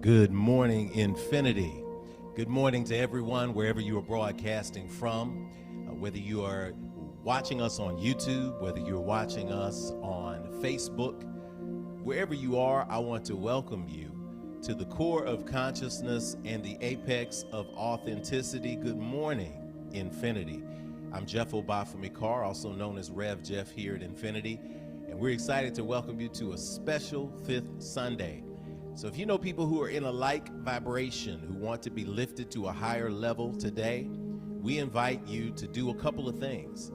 Good morning, Infinity. Good morning to everyone, wherever you are broadcasting from, whether you are watching us on YouTube, whether you're watching us on Facebook, wherever you are, I want to welcome you to the core of consciousness and the apex of authenticity. Good morning, Infinity. I'm Jeff Obafemi-Carr, also known as Rev Jeff here at Infinity, and we're excited to welcome you to a special Fifth Sunday. So if you know people who are in a like vibration, who want to be lifted to a higher level today, we invite you to do a couple of things.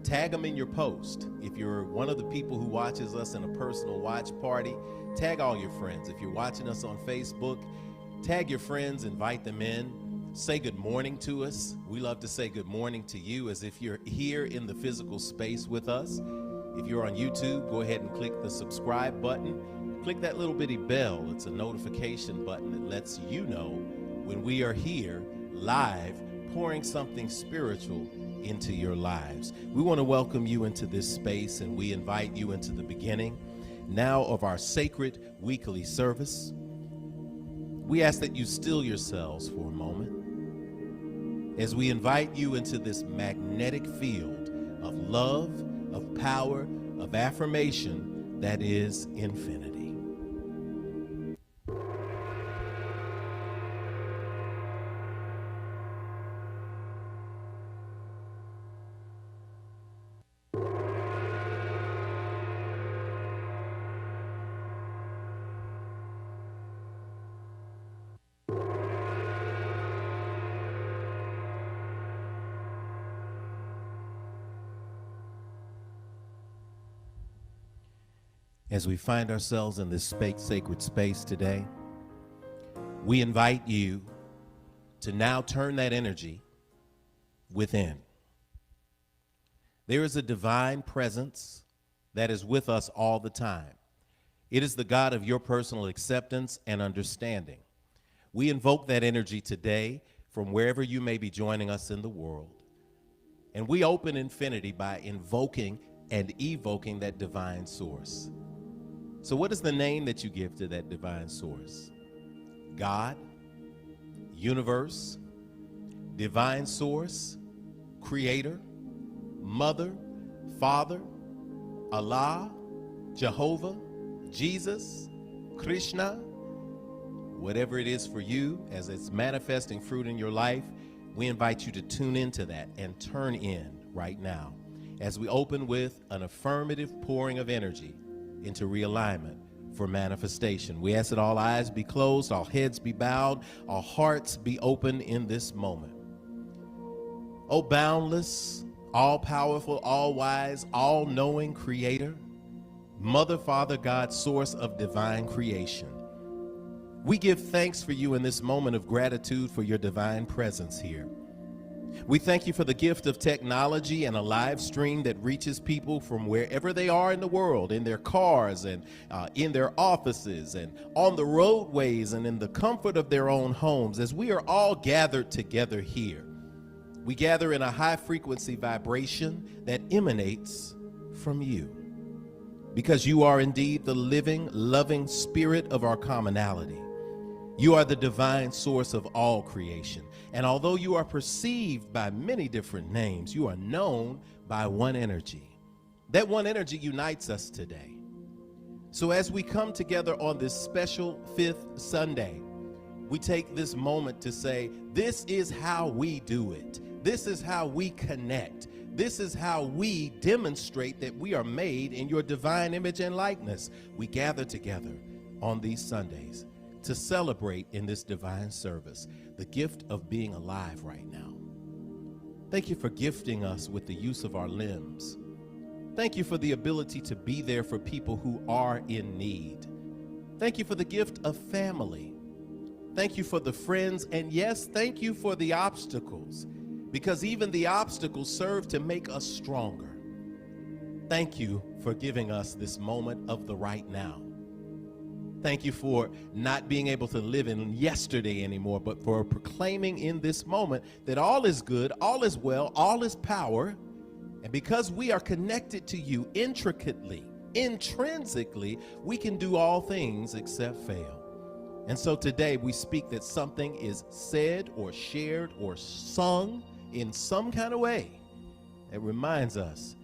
Tag them in your post. If you're one of the people who watches us in a personal watch party, tag all your friends. If you're watching us on Facebook, tag your friends, invite them in, say good morning to us. We love to say good morning to you as if you're here in the physical space with us. If you're on YouTube, go ahead and click the subscribe button. Click that little bitty bell. It's a notification button that lets you know when we are here live pouring something spiritual into your lives. We want to welcome you into this space, and we invite you into the beginning now of our sacred weekly service. We ask that you still yourselves for a moment as we invite you into this magnetic field of love, of power, of affirmation that is infinity. As we find ourselves in this sacred space today, we invite you to now turn that energy within. There is a divine presence that is with us all the time. It is the God of your personal acceptance and understanding. We invoke that energy today from wherever you may be joining us in the world. And we open infinity by invoking and evoking that divine source. So what is the name that you give to that divine source? God, universe, divine source, creator, mother, father, Allah, Jehovah, Jesus, Krishna, whatever it is for you as it's manifesting fruit in your life, we invite you to tune into that and turn in right now as we open with an affirmative pouring of energy into realignment for manifestation. We ask that all eyes be closed, all heads be bowed, all hearts be open in this moment. O boundless, all-powerful, all-wise, all-knowing Creator, Mother, Father, God, source of divine creation, we give thanks for you in this moment of gratitude for your divine presence here. We thank you for the gift of technology and a live stream that reaches people from wherever they are in the world, in their cars and in their offices and on the roadways and in the comfort of their own homes. As we are all gathered together here, we gather in a high frequency vibration that emanates from you, because you are indeed the living, loving spirit of our commonality. You are the divine source of all creation. And although you are perceived by many different names, you are known by one energy. That one energy unites us today. So as we come together on this special Fifth Sunday, we take this moment to say, this is how we do it. This is how we connect. This is how we demonstrate that we are made in your divine image and likeness. We gather together on these Sundays to celebrate in this divine service the gift of being alive right now. Thank you for gifting us with the use of our limbs. Thank you for the ability to be there for people who are in need. Thank you for the gift of family. Thank you for the friends, and yes, thank you for the obstacles, because even the obstacles serve to make us stronger. Thank you for giving us this moment of the right now. Thank you for not being able to live in yesterday anymore, but for proclaiming in this moment that all is good, all is well, all is power. And because we are connected to you intricately, intrinsically, we can do all things except fail. And so today we speak that something is said or shared or sung in some kind of way that reminds us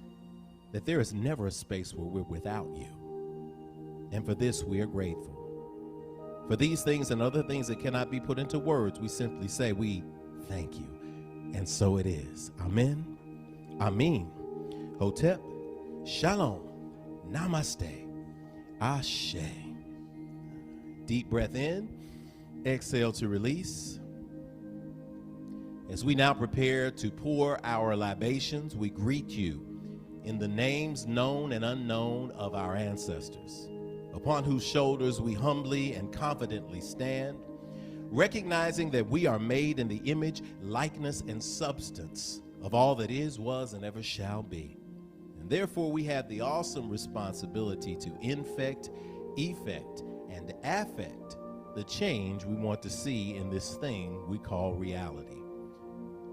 that there is never a space where we're without you. And for this, we are grateful. For these things and other things that cannot be put into words, we simply say, we thank you. And so it is. Amen. Amen. Hotep. Shalom. Namaste. Ashe. Deep breath in. Exhale to release. As we now prepare to pour our libations, we greet you in the names known and unknown of our ancestors, upon whose shoulders we humbly and confidently stand, recognizing that we are made in the image, likeness, and substance of all that is, was, and ever shall be. And therefore, we have the awesome responsibility to infect, effect, and affect the change we want to see in this thing we call reality.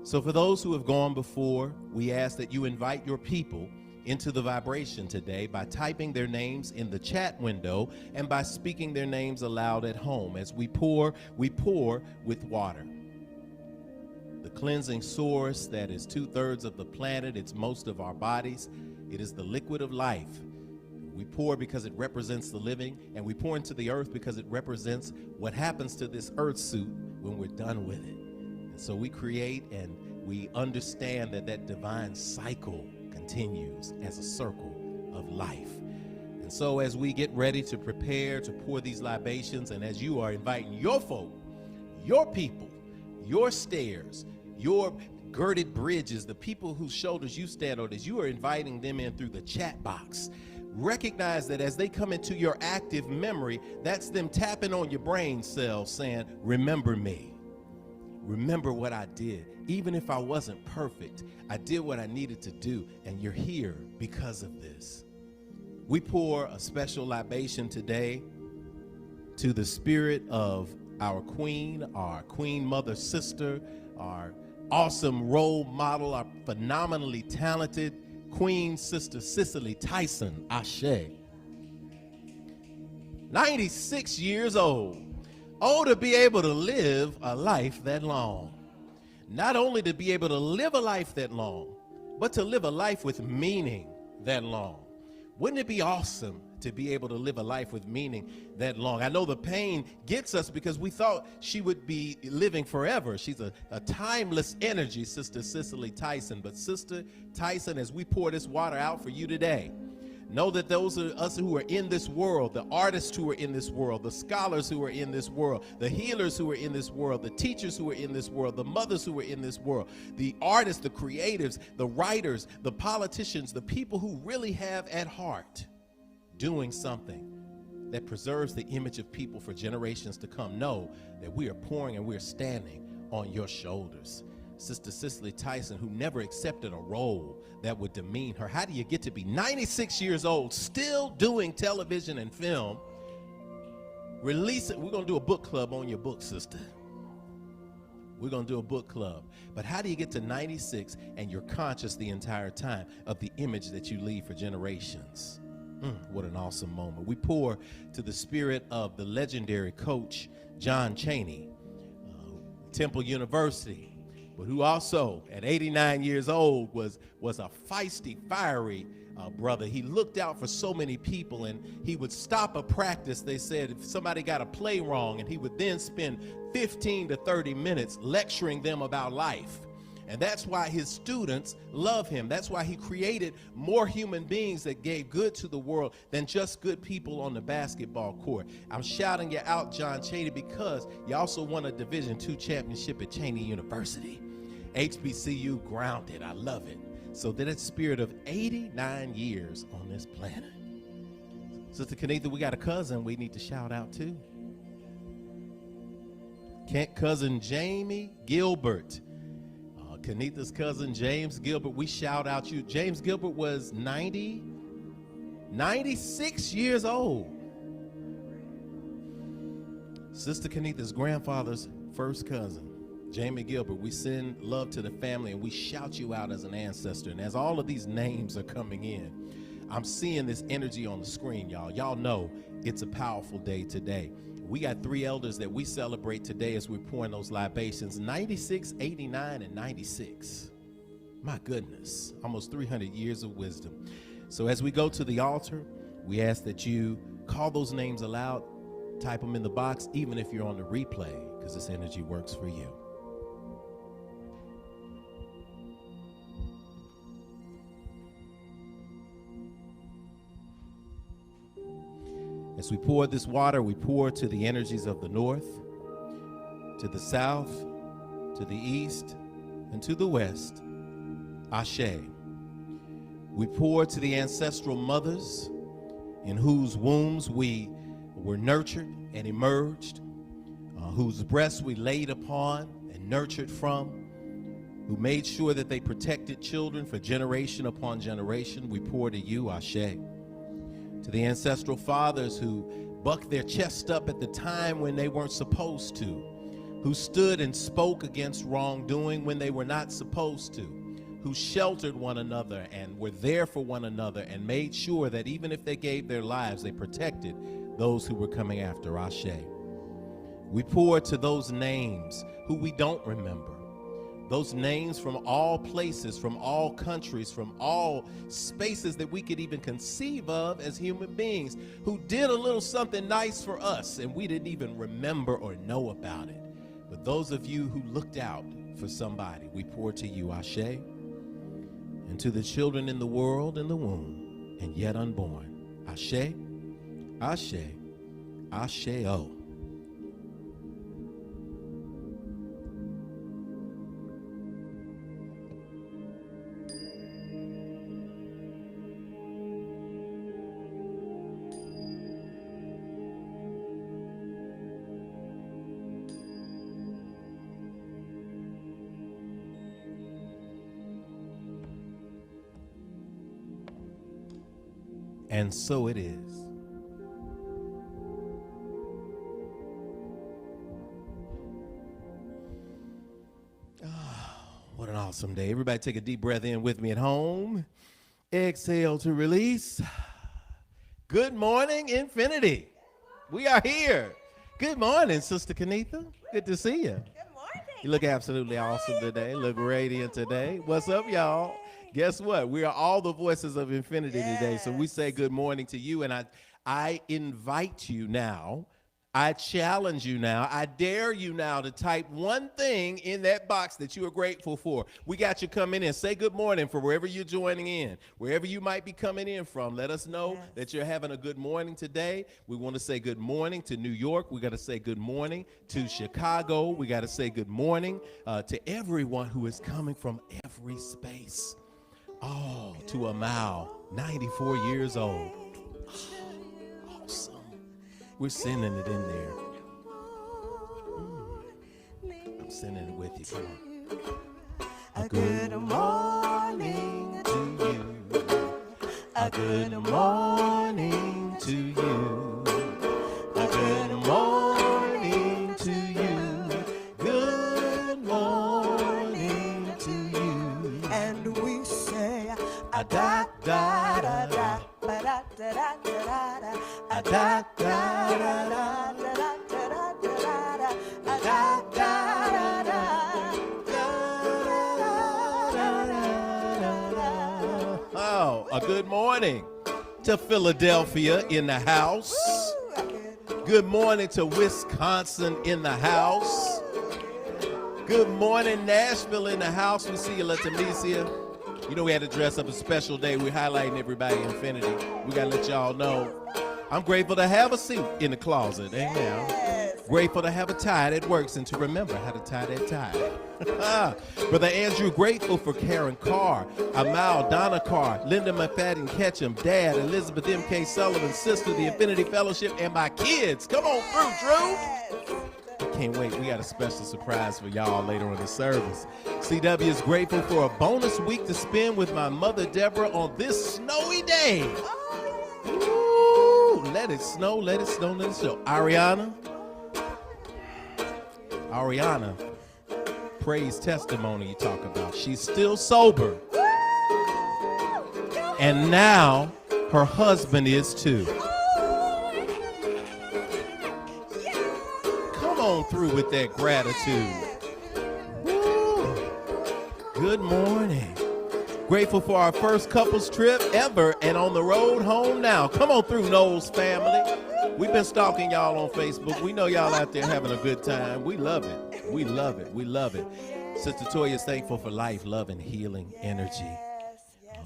So for those who have gone before, we ask that you invite your people into the vibration today by typing their names in the chat window and by speaking their names aloud at home. As we pour with water. The cleansing source that is 2/3 of the planet, it's most of our bodies. It is the liquid of life. We pour because it represents the living, and we pour into the earth because it represents what happens to this earth suit when we're done with it. And so we create and we understand that that divine cycle continues as a circle of life. And so as we get ready to prepare to pour these libations, and as you are inviting your folk, your people, your stairs, your girded bridges, the people whose shoulders you stand on, as you are inviting them in through the chat box, recognize that as they come into your active memory, that's them tapping on your brain cells saying, remember me. Remember what I did. Even if I wasn't perfect, I did what I needed to do, and you're here because of this. We pour a special libation today to the spirit of our queen mother sister, our awesome role model, our phenomenally talented Queen Sister Cicely Tyson, Ashe. 96 years old. Oh, to be able to live a life that long. Not only to be able to live a life that long, but to live a life with meaning that long. Wouldn't it be awesome to be able to live a life with meaning that long? I know the pain gets us because we thought she would be living forever. She's a timeless energy, Sister Cicely Tyson. But Sister Tyson, as we pour this water out for you today, know that those of us who are in this world, the artists who are in this world, the scholars who are in this world, the healers who are in this world, the teachers who are in this world, the mothers who are in this world, the artists, the creatives, the writers, the politicians, the people who really have at heart doing something that preserves the image of people for generations to come, know that we are pouring and we are standing on your shoulders. Sister Cicely Tyson, who never accepted a role that would demean her. How do you get to be 96 years old, still doing television and film? Release it. We're going to do a book club on your book, sister. We're going to do a book club. But how do you get to 96 and you're conscious the entire time of the image that you leave for generations? What an awesome moment. We pour to the spirit of the legendary coach, John Chaney, Temple University, but who also at 89 years old was a feisty, fiery brother. He looked out for so many people, and he would stop a practice, they said, if somebody got a play wrong, and he would then spend 15 to 30 minutes lecturing them about life. And that's why his students love him. That's why he created more human beings that gave good to the world than just good people on the basketball court. I'm shouting you out, John Chaney, because you also won a Division II championship at Chaney University. HBCU grounded. I love it. So that it's spirit of 89 years on this planet. Sister Kenitha, we got a cousin we need to shout out too. Cousin Jamie Gilbert. Kenitha's cousin James Gilbert, we shout out you. James Gilbert was 96 years old. Sister Kenitha's grandfather's first cousin, Jamie Gilbert. We send love to the family and we shout you out as an ancestor. And as all of these names are coming in, I'm seeing this energy on the screen, y'all. Y'all know it's a powerful day today. We got 3 elders that we celebrate today as we're pouring those libations, 96, 89, and 96. My goodness, almost 300 years of wisdom. So as we go to the altar, we ask that you call those names aloud, type them in the box, even if you're on the replay, because this energy works for you. As we pour this water, we pour to the energies of the north, to the south, to the east, and to the west. Ashe. We pour to the ancestral mothers in whose wombs we were nurtured and emerged, whose breasts we laid upon and nurtured from, who made sure that they protected children for generation upon generation. We pour to you, Ashe. To the ancestral fathers who bucked their chest up at the time when they weren't supposed to, who stood and spoke against wrongdoing when they were not supposed to, who sheltered one another and were there for one another and made sure that even if they gave their lives, they protected those who were coming after. Ashe. We pour to those names who we don't remember, those names from all places, from all countries, from all spaces that we could even conceive of as human beings, who did a little something nice for us and we didn't even remember or know about it. But those of you who looked out for somebody, we pour to you, Ashe. And to the children in the world, in the womb, and yet unborn, Ashe, Ashe, Ashe-o. And so it is. What an awesome day. Everybody take a deep breath in with me at home. Exhale to release. Good morning, Infinity. We are here. Good morning, Sister Kenitha. Good to see you. Good morning. You look absolutely awesome today. Look radiant today. What's up, y'all? Guess what? We are all the voices of infinity today. So we say good morning to you. And I invite you now. I challenge you now. I dare you now to type one thing in that box that you are grateful for. We got you coming in. Say good morning for wherever you're joining in. Wherever you might be coming in from, let us know that you're having a good morning today. We want to say good morning to New York. We got to say good morning to Chicago. We got to say good morning to everyone who is coming from every space. Oh, to Amal, 94 years old. Oh, awesome. We're sending it in there. I'm sending it with you. Come on. A good morning to you. A good morning to you. A good morning to you. Good morning to you. And we say, a da da da da, ba da da da da da, a da da da da, a da da da. Oh, a good morning to Philadelphia in the house. Good morning to Wisconsin in the house. Good morning, Nashville in the house. We see you, Leticia. You know we had to dress up a special day. We're highlighting everybody Infinity. We got to let y'all know. I'm grateful to have a suit in the closet. Amen. Yes. Grateful to have a tie that works and to remember how to tie that tie. Brother Andrew, grateful for Karen Carr, Amal, Donna Carr, Linda McFadden Ketchum, Dad, Elizabeth M.K. Sullivan, Sister, the Infinity Fellowship, and my kids. Come on through, Drew. Can't wait. We got a special surprise for y'all later in the service. CW is grateful for a bonus week to spend with my mother, Deborah, on this snowy day. Ooh, let it snow, let it snow, let it snow. Ariana, praise testimony you talk about. She's still sober. And now her husband is too. Yes. Come on through with that gratitude. Woo. Good morning. Grateful for our first couples trip ever and on the road home now. Come on through, Knowles family. We've been stalking y'all on Facebook. We know y'all out there having a good time. We love it. We love it. We love it. Sister Toya is thankful for life, love, and healing energy.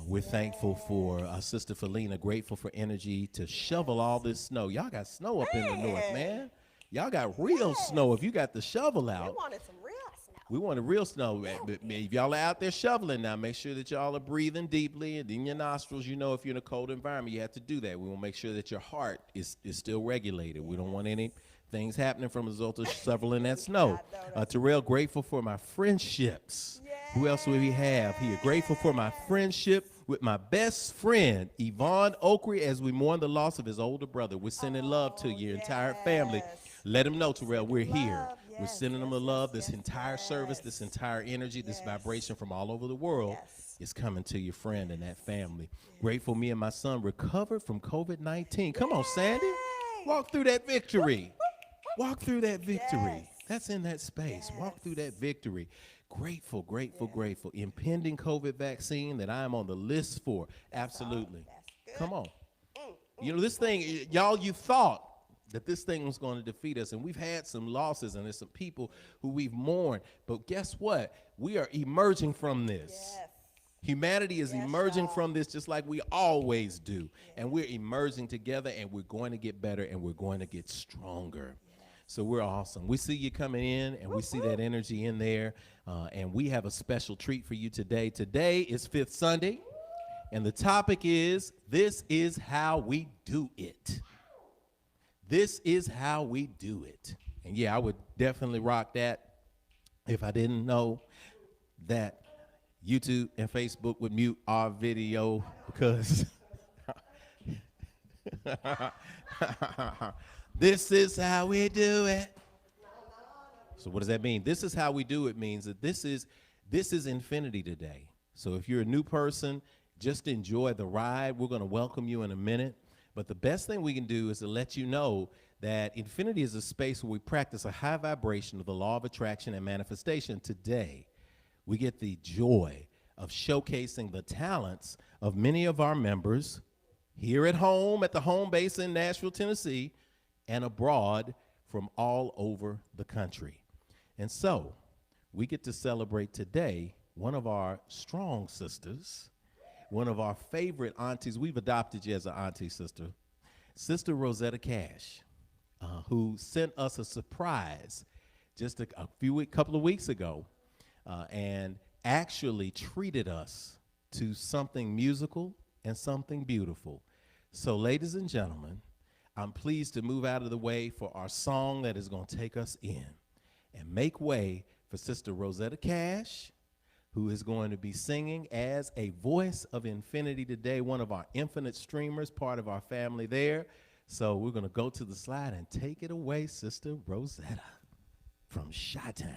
We're thankful for Sister Felina, grateful for energy to shovel all this snow. Y'all got snow up in the north, man. Y'all got real snow if you got the shovel out. We wanted some real snow. We wanted real snow. If y'all are out there shoveling now, make sure that y'all are breathing deeply and in your nostrils. You know, if you're in a cold environment, you have to do that. We want to make sure that your heart is still regulated. We don't want any things happening from a result of shoveling that snow. Terrell, grateful for my friendships. Who else will we have here? Grateful for my friendship with my best friend, Yvonne Oakrey, as we mourn the loss of his older brother. We're sending love to your entire family. Let him know, Terrell, we're here. We're sending them the love. This entire service, this entire energy, this vibration from all over the world is coming to your friend and that family. Grateful me and my son recovered from COVID-19. Come on, Sandy. Walk through that victory. Walk through that victory. That's in that space. Walk through that victory. Grateful, grateful, grateful. Impending COVID vaccine that I am on the list for. Absolutely. Come on. You know, this thing, y'all, you thought that this thing was going to defeat us, and we've had some losses, and there's some people who we've mourned. But guess what? We are emerging from this. Humanity is emerging from this just like we always do. And we're emerging together, and we're going to get better, and we're going to get stronger. So we're awesome. We see you coming in, and we see that energy in there, and we have a special treat for you today. Today is Fifth Sunday, and the topic is, this is how we do it. This is how we do it. And yeah, I would definitely rock that if I didn't know that YouTube and Facebook would mute our video because this is how we do it. So what does that mean? This is how we do it means that this is infinity today. So if you're a new person, just enjoy the ride. We're going to welcome you in a minute. But the best thing we can do is to let you know that infinity is a space where we practice a high vibration of the law of attraction and manifestation. Today, we get the joy of showcasing the talents of many of our members here at home, at the home base in Nashville, Tennessee, and abroad from all over the country. And so, we get to celebrate today one of our strong sisters, one of our favorite aunties. We've adopted you as an auntie, sister. Sister Rosetta Cash, who sent us a surprise just a couple of weeks ago, and actually treated us to something musical and something beautiful. So, ladies and gentlemen, I'm pleased to move out of the way for our song that is going to take us in and make way for Sister Rosetta Cash, who is going to be singing as a voice of infinity today, one of our infinite streamers, part of our family there. So we're going to go to the slide and take it away, Sister Rosetta from Chi-Town.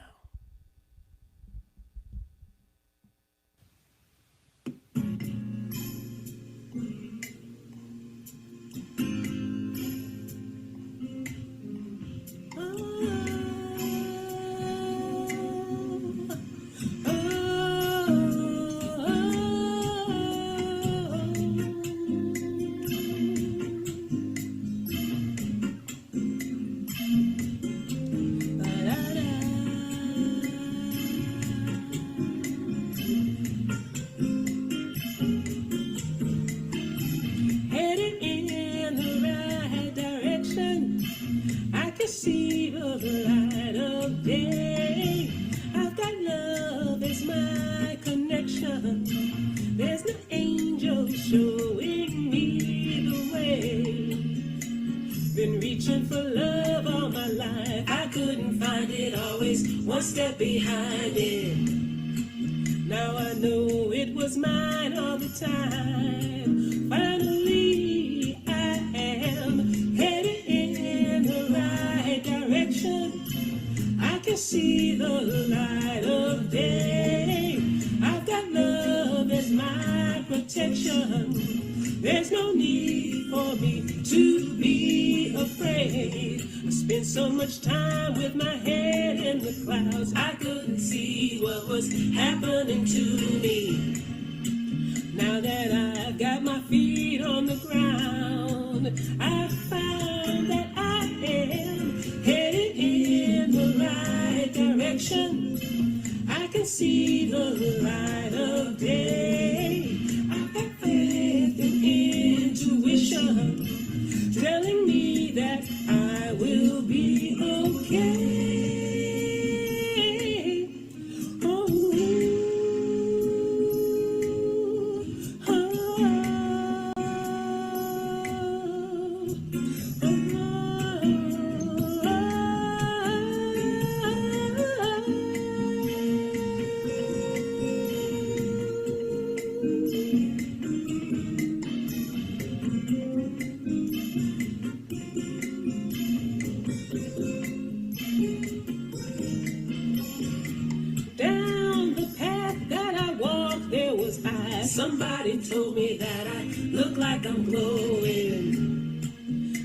There's no need for me to be afraid. afraid. I spent so much time with my head in the clouds, I couldn't see what was happening to me. Now that I've got my feet on the ground, I found that I am headed in the right direction. I can see the light of day. I've got faith and intuition telling me that I will be okay. Oh, down the path that I walked, there was ice. Somebody told me that I look like I'm glowing.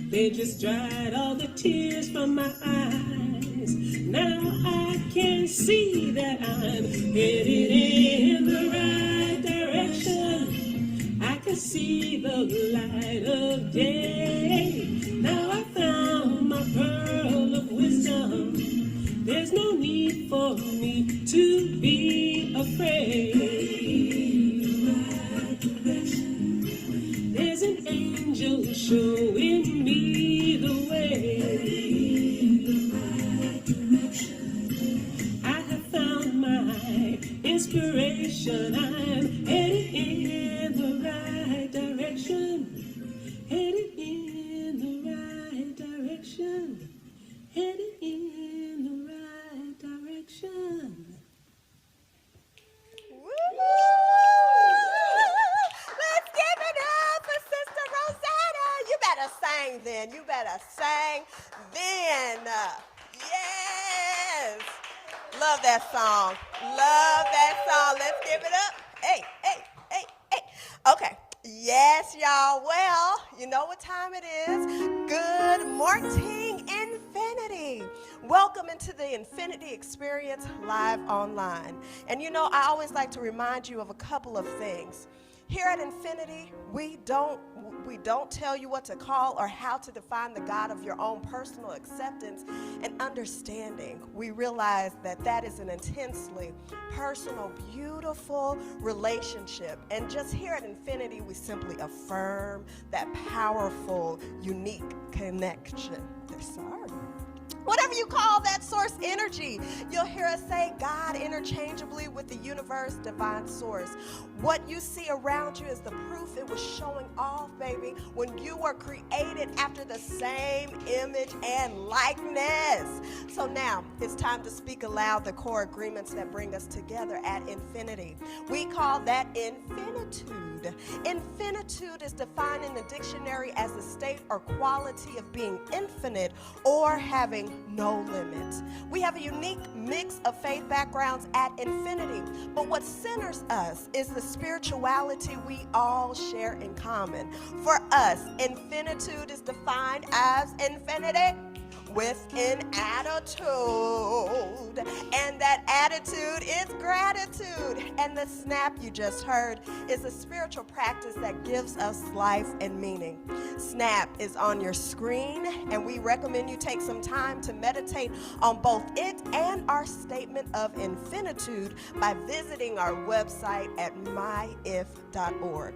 They just dried all the tears from my eyes. Now I can see that I'm headed in the right direction. I can see the light of day. Now I found my pearl of wisdom. There's no need for me to be afraid. There's an angel showing me the way. I have found my inspiration. I'm headed in the right direction. Headed in the right direction. Headed in the right direction. Woo! Let's give it up for Sister Rosetta. You better sing then. You better sing then. Yes. Love that song. Love that song. Let's give it up. Hey, hey, hey, hey. Okay. Yes, y'all. Well, you know what time it is. Good morning, Infinity. Welcome into the Infinity Experience live online. And you know, I always like to remind you of a couple of things. Here at Infinity, we don't tell you what to call or how to define the God of your own personal acceptance and understanding. We realize that that is an intensely personal, beautiful relationship. And just here at Infinity, we simply affirm that powerful, unique connection. Sorry. Whatever you call that source energy, you'll hear us say God interchangeably with the universe, divine source. What you see around you is the proof it was showing off, baby, when you were created after the same image and likeness. So now it's time to speak aloud the core agreements that bring us together at Infinity. We call that infinitude. Infinitude is defined in the dictionary as the state or quality of being infinite or having no limits. We have a unique mix of faith backgrounds at Infinity, but what centers us is the spirituality we all share in common. For us, infinitude is defined as infinity with an attitude, and that attitude is gratitude. And the snap you just heard is a spiritual practice that gives us life and meaning. Snap is on your screen, and we recommend you take some time to meditate on both it and our statement of infinitude by visiting our website at myif.org.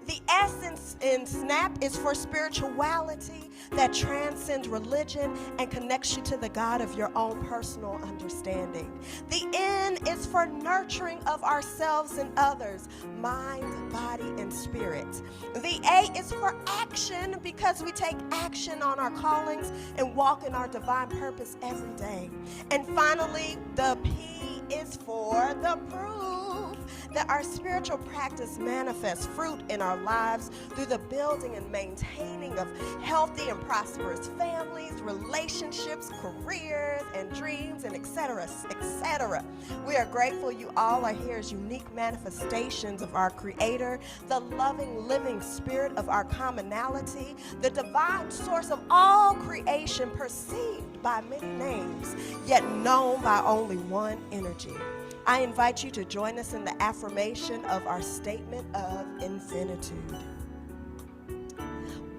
The essence in SNAP is for spirituality that transcends religion and connects you to the God of your own personal understanding. The N is for nurturing of ourselves and others, mind, body, and spirit. The A is for action because we take action on our callings and walk in our divine purpose every day. And finally, the P is for the proof. proof that our spiritual practice manifests fruit in our lives through the building and maintaining of healthy and prosperous families, relationships, careers, and dreams, and etc., etc. We are grateful you all are here as unique manifestations of our Creator, the loving, living spirit of our commonality, the divine source of all creation, perceived by many names, yet known by only one energy. I invite you to join us in the affirmation of our statement of infinitude.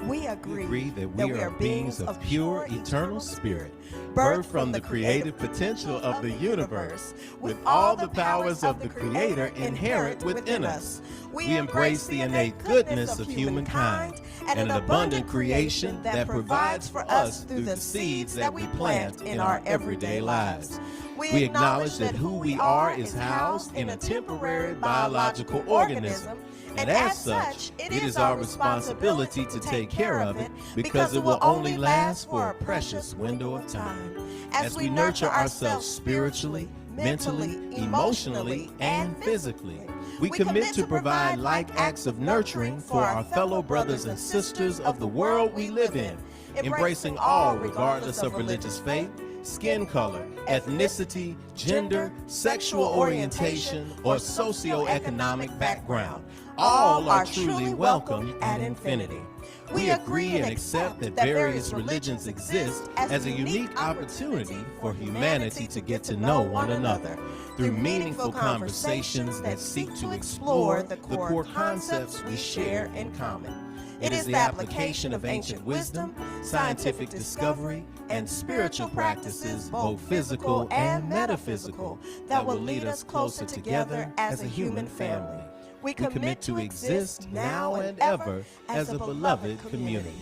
We agree that we are beings of pure, eternal spirit, birthed from the creative potential of the universe, with all the powers of the Creator inherent within us. We embrace the innate goodness of humankind and an abundant creation that provides for us through the seeds that we plant in our everyday lives. We acknowledge that who we are is housed in a temporary biological organism, and as such, it is our responsibility to take care of it because it will only last for a precious window of time. As we nurture ourselves spiritually, mentally, emotionally, and physically, we commit to provide like acts of nurturing for our fellow brothers and sisters of the world we live in, embracing all regardless of religious faith, skin color, ethnicity, gender, sexual orientation, or socioeconomic background. All are truly welcome at Infinity. We agree and accept that various religions exist as a unique opportunity for humanity to get to know one another through meaningful conversations that seek to explore the core concepts we share in common. It is the application of ancient wisdom, scientific discovery, and spiritual practices, both physical and metaphysical, that will lead us closer together as a human family. We commit to exist now and ever as a beloved community.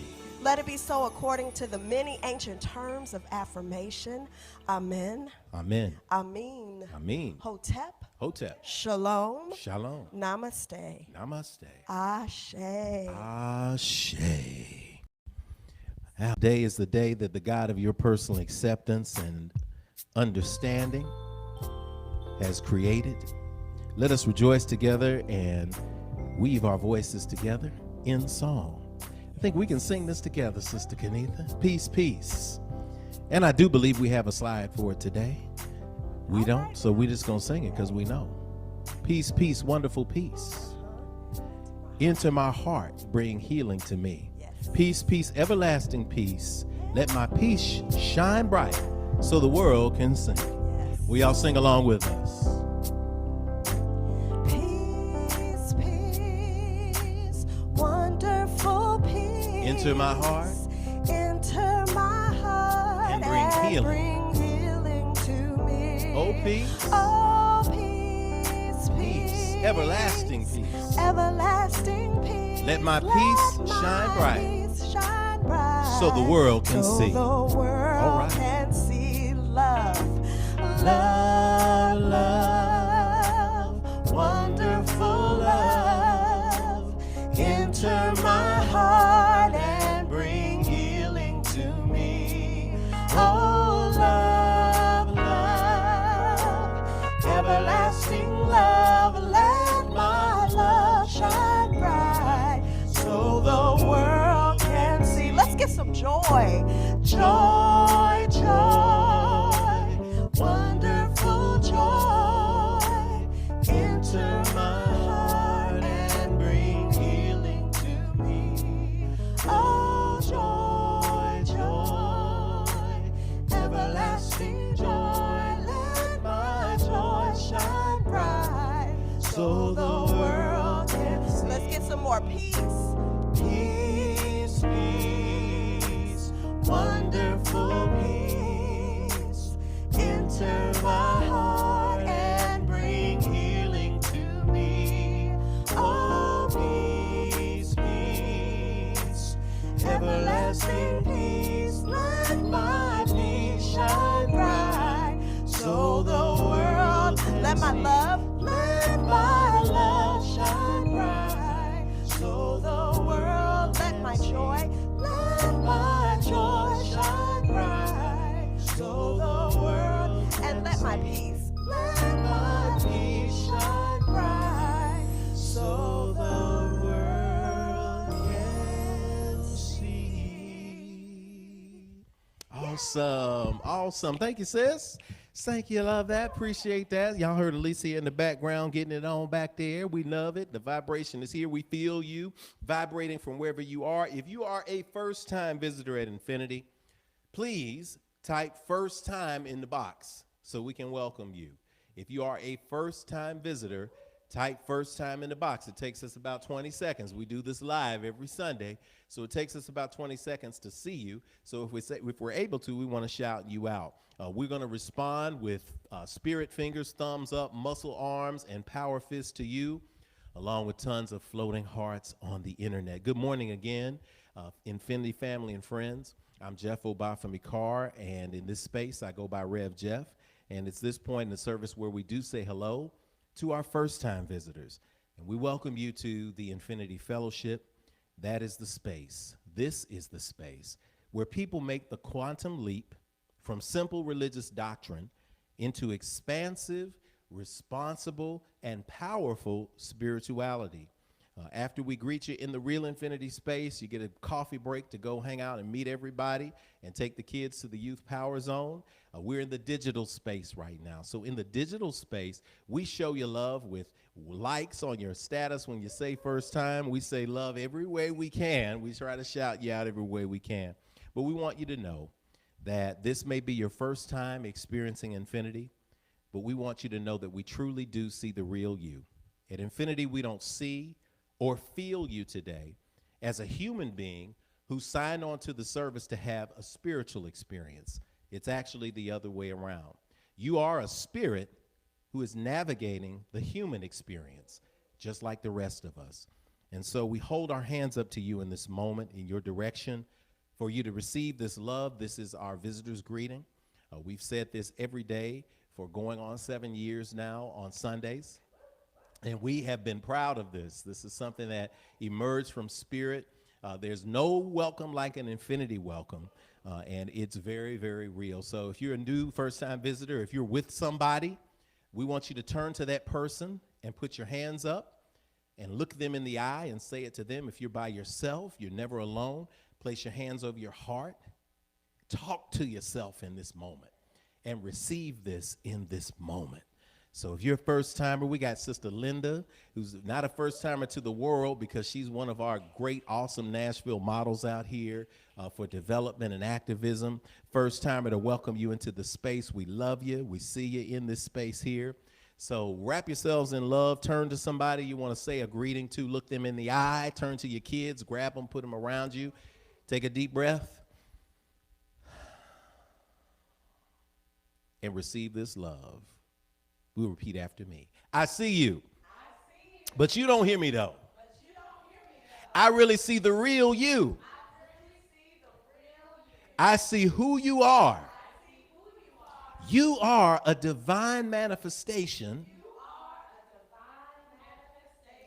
Let it be so according to the many ancient terms of affirmation. Amen. Amen. Amin. Amin. Hotep. Hotep. Shalom. Shalom. Namaste. Namaste. Ashe. Ashe. Today is the day that the God of your personal acceptance and understanding has created. Let us rejoice together and weave our voices together in song. I think we can sing this together, Sister Kenitha. Peace, peace. And I do believe we have a slide for it today. We don't, so we're just going to sing it because we know. Peace, peace, wonderful peace. Enter my heart, bring healing to me. Peace, peace, everlasting peace. Let my peace shine bright so the world can sing. We all sing along with us. Enter my heart. Enter my heart and bring healing to me. Oh, peace. Oh, peace, Peace. Everlasting peace. Everlasting peace. Let my peace shine bright so the world can see. So the world can see love. Love, love, wonderful love. Enter my heart and bring healing to me. Oh, love, love, everlasting love. Let my love shine bright so the world can see. Let's get some joy. Joy, joy, wonderful joy. Enter my heart and bring healing to me. Oh, joy, joy, everlasting joy. Let my joy shine bright so the world can see. Let's get some more peace. Peace, peace, wonderful peace. Enter my heart and bring healing to me. Oh, peace, peace, everlasting peace. Let my peace shine bright so the world. Let my love shine bright so the world. Let my joy shine bright so the world. And let my peace shine bright Awesome. Awesome. Thank you, sis. Thank you. Love that. Appreciate that. Y'all heard Alicia in the background getting it on back there. We love it. The vibration is here. We feel you vibrating from wherever you are. If you are a first-time visitor at Infinity, please type first time in the box so we can welcome you. If you are a first-time visitor, type first time in the box. It takes us about 20 seconds. We do this live every Sunday, so it takes us about 20 seconds to see you. So if we're able to, we want to shout you out. We're going to respond with spirit fingers, thumbs up, muscle arms, and power fists to you, along with tons of floating hearts on the internet. Good morning again, Infinity family and friends. I'm Jeff Obafemi Carr, and in this space, I go by Rev Jeff. And it's this point in the service where we do say hello to our first-time visitors. And we welcome you to the Infinity Fellowship. That is the space. This is the space where people make the quantum leap from simple religious doctrine into expansive, responsible, and powerful spirituality. After we greet you in the real Infinity space, you get a coffee break to go hang out and meet everybody and take the kids to the Youth Power Zone. We're in the digital space right now. So in the digital space, we show you love with likes on your status. When you say first time, we say love every way we can. We try to shout you out every way we can. But we want you to know that this may be your first time experiencing Infinity, but we want you to know that we truly do see the real you. At Infinity, we don't see or feel you today as a human being who signed on to the service to have a spiritual experience. It's actually the other way around. You are a spirit who is navigating the human experience, just like the rest of us. And so we hold our hands up to you in this moment, in your direction, for you to receive this love. This is our visitor's greeting. We've said this every day for going on 7 years now on Sundays. And we have been proud of this. This is something that emerged from spirit. There's no welcome like an Infinity welcome, and it's very, very real. So if you're a new first-time visitor, if you're with somebody, we want you to turn to that person and put your hands up and look them in the eye and say it to them. If you're by yourself, you're never alone, place your hands over your heart. Talk to yourself in this moment and receive this in this moment. So if you're a first-timer, we got Sister Linda, who's not a first-timer to the world because she's one of our great, awesome Nashville models out here for development and activism. First-timer to welcome you into the space. We love you. We see you in this space here. So wrap yourselves in love. Turn to somebody you want to say a greeting to. Look them in the eye. Turn to your kids. Grab them. Put them around you. Take a deep breath. And receive this love. We'll repeat after me. I see you. But you don't hear me, though. I really see the real you. I see who you are. You are a divine manifestation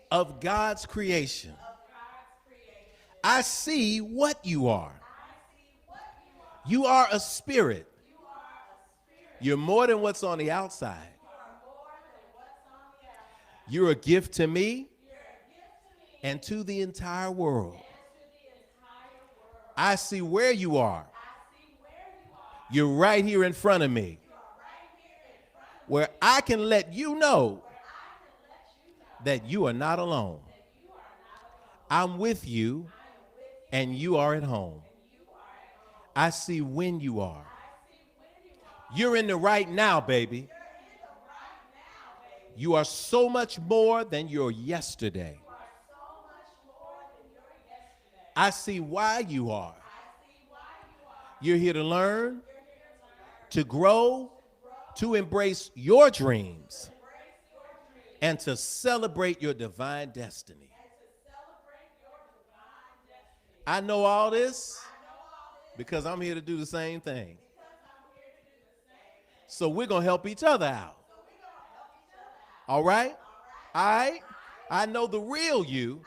of God's creation. I see what you are. You are a spirit. You're more than what's on the outside. You're a gift to me and to the entire world. I see where you are. You're right here in front of me, where I can let you know that you are not alone. I'm with you, and you are at home. I see when you are. You're in the right now, baby. You are so much more than your yesterday. I see why you are. You're here to learn, to grow, to embrace your dreams, and to celebrate your divine destiny. I know all this because I'm here to do the same thing. So we're going to help each other out. All right? All right? I know the real you,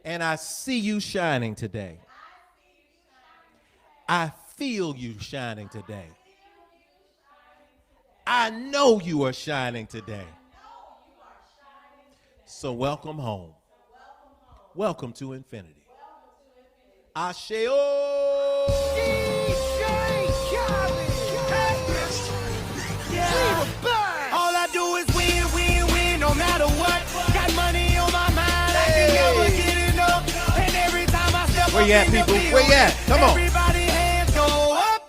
and I see you shining today. I feel you shining today. I know you are shining today. So welcome home. Welcome to Infinity. Asheo. you at, people? Where you at? Come on. Everybody hands go up,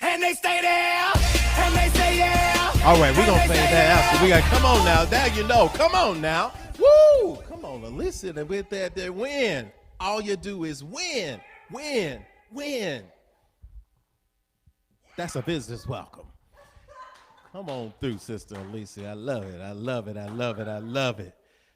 and they stay there, and they say yeah. All right, we're going to fade that after. We got, come on now. Now you know. Come on now. Woo! Come on, listen. And with that, win. All you do is win, win, win. That's a business welcome. Come on through, Sister Alicia. I love it. I love it. I love it. I love it.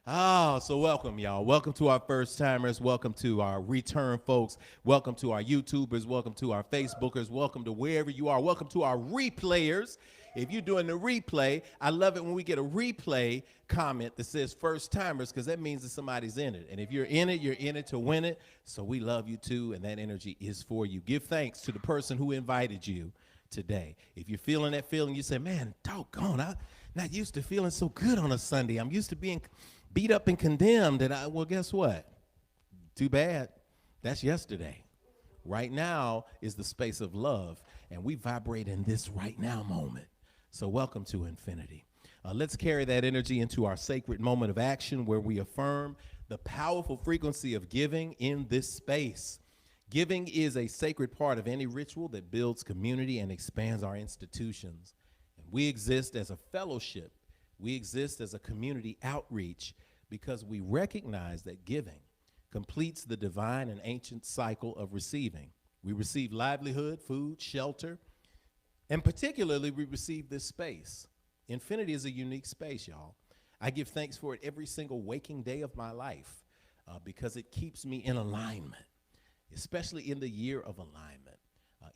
Oh, so welcome, y'all. Welcome to our first timers. Welcome to our return folks. Welcome to our YouTubers. Welcome to our Facebookers. Welcome to wherever you are. Welcome to our replayers. If you're doing the replay, I love it when we get a replay comment that says first timers, because that means that somebody's in it. And if you're in it to win it. So we love you too, and that energy is for you. Give thanks to the person who invited you today. If you're feeling that feeling, you say, man, doggone, I'm not used to feeling so good on a Sunday. I'm used to being beat up and condemned. And well, guess what? Too bad. That's yesterday. Right now is the space of love, and we vibrate in this right now moment. So welcome to infinity. Let's carry that energy into our sacred moment of action where we affirm the powerful frequency of giving in this space. Giving is a sacred part of any ritual that builds community and expands our institutions. And we exist as a fellowship. We exist as a community outreach because we recognize that giving completes the divine and ancient cycle of receiving. We receive livelihood, food, shelter, and particularly we receive this space. Infinity is a unique space, y'all. I give thanks for it every single waking day of my life because it keeps me in alignment, especially in the year of alignment.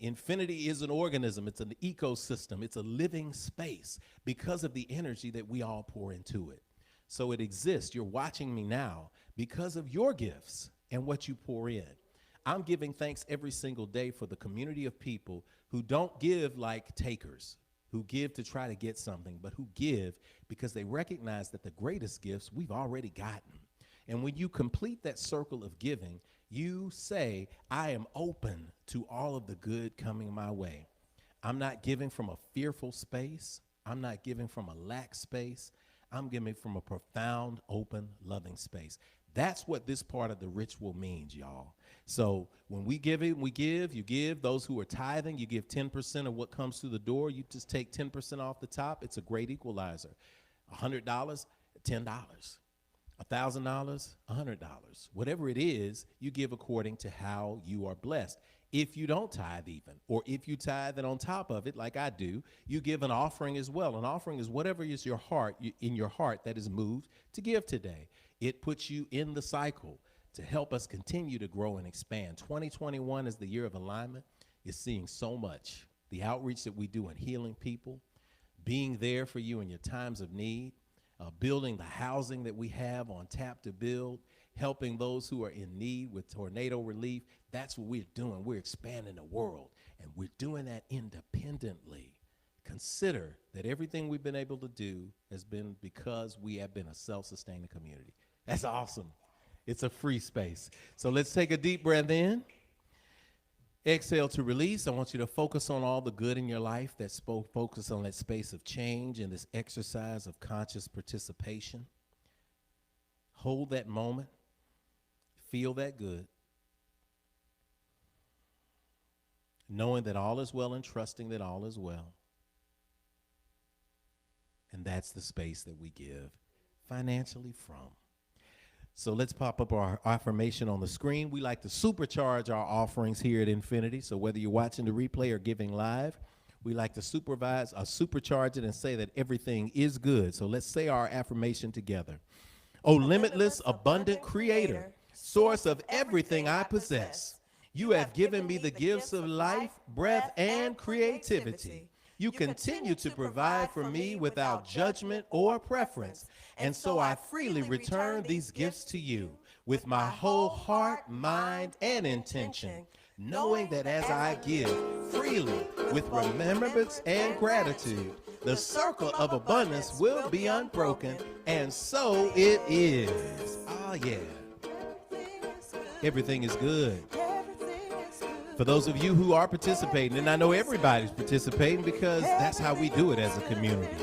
Infinity is an organism. It's an ecosystem. It's a living space because of the energy that we all pour into it. So it exists. You're watching me now because of your gifts and what you pour in. I'm giving thanks every single day for the community of people who don't give like takers, who give to try to get something, but who give because they recognize that the greatest gifts we've already gotten. And when you complete that circle of giving, you say, I am open to all of the good coming my way. I'm not giving from a fearful space. I'm not giving from a lack space. I'm giving from a profound, open, loving space. That's what this part of the ritual means, y'all. So when we give it, we give, you give. Those who are tithing, you give 10% of what comes through the door. You just take 10% off the top. It's a great equalizer. $100, $10. $1,000, $100. Whatever it is, you give according to how you are blessed. If you don't tithe even, or if you tithe and on top of it, like I do, you give an offering as well. An offering is whatever is your heart, in your heart that is moved to give today. It puts you in the cycle to help us continue to grow and expand. 2021 is the year of alignment. It's seeing so much. The outreach that we do in healing people, being there for you in your times of need, building the housing that we have on tap to build, helping those who are in need with tornado relief. That's what we're doing. We're expanding the world, and we're doing that independently. Consider that everything we've been able to do has been because we have been a self-sustaining community. That's awesome. It's a free space. So let's take a deep breath in. Exhale to release. I want you to focus on all the good in your life. Focus on that space of change and this exercise of conscious participation. Hold that moment. Feel that good. Knowing that all is well and trusting that all is well. And that's the space that we give financially from. So let's pop up our affirmation on the screen. We like to supercharge our offerings here at Infinity. So whether you're watching the replay or giving live, we like to supercharge it and say that everything is good. So let's say our affirmation together. O limitless, abundant creator, source of everything I possess, you have given me the gifts of life, breath, and creativity. You continue to provide for me without judgment or preference. And so I freely return these gifts to you with my whole heart, mind, and intention, knowing that as I give freely with remembrance and gratitude, the circle of abundance will be unbroken, and so it is. Oh, yeah. Everything is good. For those of you who are participating, and I know everybody's participating because that's how we do it as a community.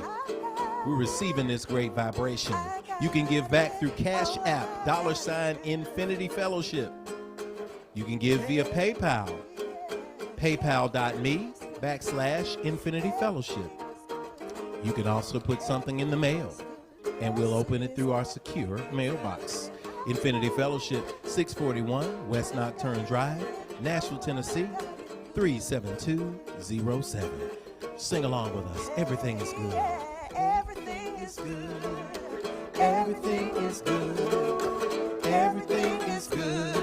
We're receiving this great vibration. You can give back through Cash App, $Infinity Fellowship. You can give via PayPal, paypal.me/Infinity Fellowship. You can also put something in the mail, and we'll open it through our secure mailbox. Infinity Fellowship, 641 West Nocturne Drive, Nashville, Tennessee, 37207. Sing along with us. Everything is good. Everything is good. Everything is good. Everything is good.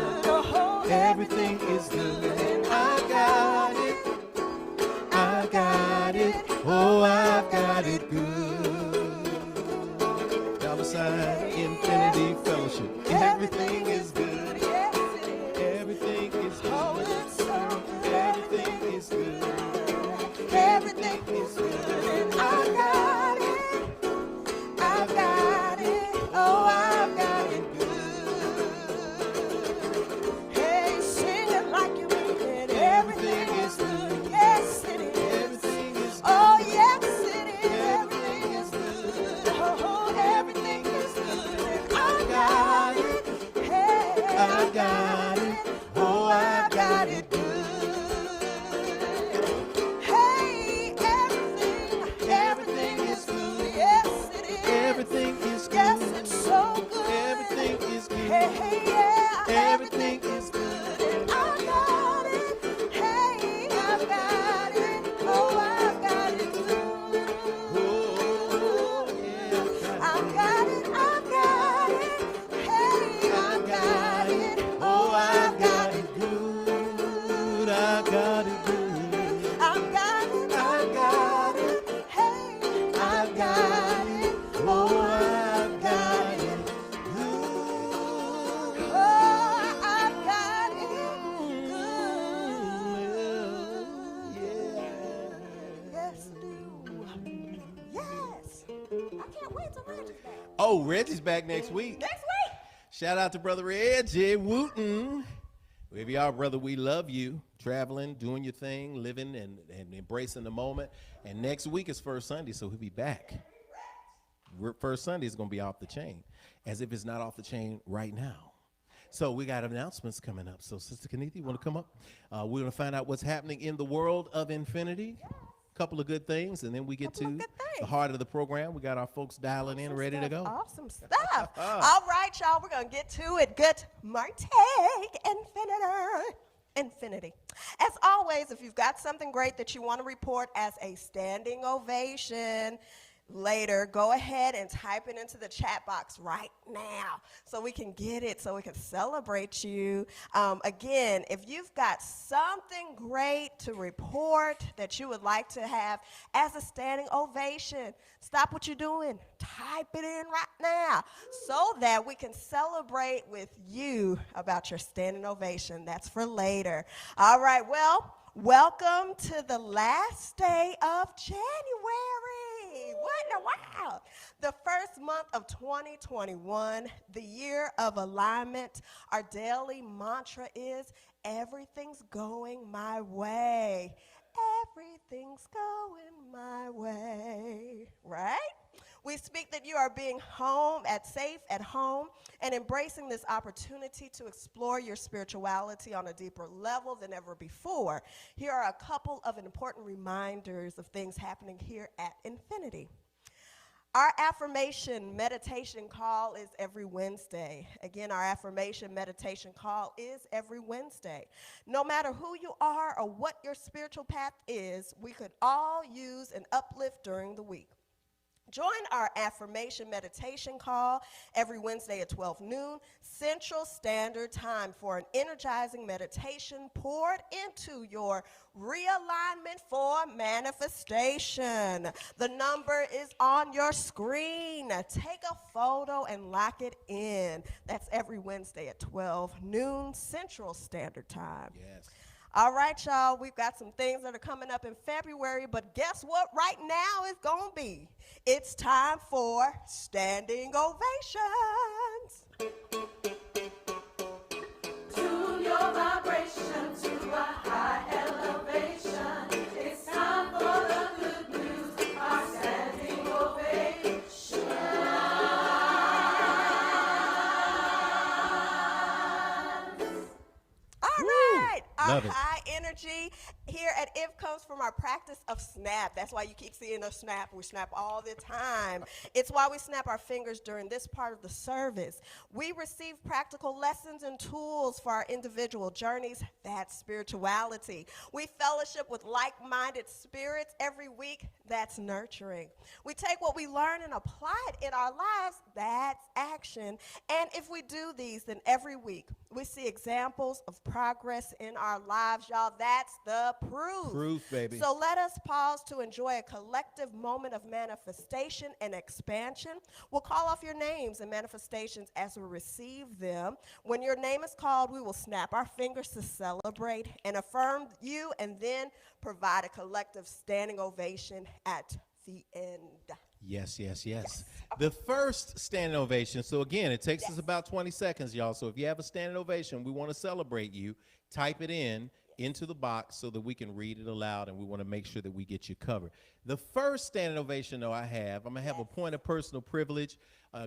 Everything is good. I got it. I got it. Oh, I've got it good. $, Infinity Fellowship. Everything is good. Everything is good. Everything is good. Everything is good. I got it. I've got it. Oh, I've got it good. Hey, sing it like you mean it. Everything is good. Yes, it is. Everything is good. Oh, yes, it is. Everything is good. Oh, everything is good. I got it. Hey, I got it. Oh, I've got it good. Hey, everything is good. Yes, it is. Everything is good. Yes, it's so good. Everything is good. Hey, hey, yeah. Everything is good. I got it. Hey, I've got it. Oh, I've got it good. Oh, yeah. I've got it. I've got it. Hey, I've got it. Oh, I've got it good. I got it good. I've got it. I got it. Hey, I got it. Oh, I've got it good. oh, I've got it good. Yes, do. Yes. I can't wait till Reggie's back. Oh, Reggie's back next week. Next week. Shout out to Brother Reggie Wooten. Wherever you are, brother, we love you. Traveling, doing your thing, living and embracing the moment. And next week is First Sunday, so he'll be back. First Sunday is going to be off the chain, as if it's not off the chain right now. So we got announcements coming up. So Sister Kenethi, you want to come up? We're going to find out what's happening in the world of Infinity. A couple of good things, and then we get Couple of to good things. the heart of the program. We got our folks dialing in, ready to go. Awesome stuff. All right, y'all, we're going to get to it. Good morning, Infinity. As always, if you've got something great that you want to report as a standing ovation later, go ahead and type it into the chat box right now so we can get it, so we can celebrate you. Again, if you've got something great to report that you would like to have as a standing ovation, stop what you're doing, type it in right now so that we can celebrate with you about your standing ovation. That's for later. All right, well, welcome to the last day of January. What in the world? The first month of 2021, the year of alignment. Our daily mantra is, everything's going my way. Everything's going my way, right? We speak that you are being safe at home and embracing this opportunity to explore your spirituality on a deeper level than ever before. Here are a couple of important reminders of things happening here at Infinity. Our affirmation meditation call is every Wednesday. Again, our affirmation meditation call is every Wednesday. No matter who you are or what your spiritual path is, we could all use an uplift during the week. Join our affirmation meditation call every Wednesday at 12 noon Central Standard Time for an energizing meditation poured into your realignment for manifestation. The number is on your screen. Take a photo and lock it in. That's every Wednesday at 12 noon Central Standard Time. Yes. All right, y'all, we've got some things that are coming up in February, but guess what right now is going to be? It's time for Standing Ovations. Tune your vibration to a high elevation. It's time for the good news, our standing ovation. All here at IF comes from our practice of snap. That's why you keep seeing us snap. We snap all the time. It's why we snap our fingers during this part of the service. We receive practical lessons and tools for our individual journeys. That's spirituality. We fellowship with like-minded spirits every week. That's nurturing. We take what we learn and apply it in our lives. That's action. And if we do these, then every week we see examples of progress in our lives, y'all. That's the proof. Proof, baby. So let us pause to enjoy a collective moment of manifestation and expansion. We'll call off your names and manifestations as we receive them. When your name is called, we will snap our fingers to celebrate and affirm you, and then provide a collective standing ovation at the end. Yes, yes, yes. The first standing ovation. So again, it takes us about 20 seconds, y'all. So if you have a standing ovation, we want to celebrate you. Type it into the box so that we can read it aloud, and we want to make sure that we get you covered. The first standing ovation, though, I'm going to have a point of personal privilege.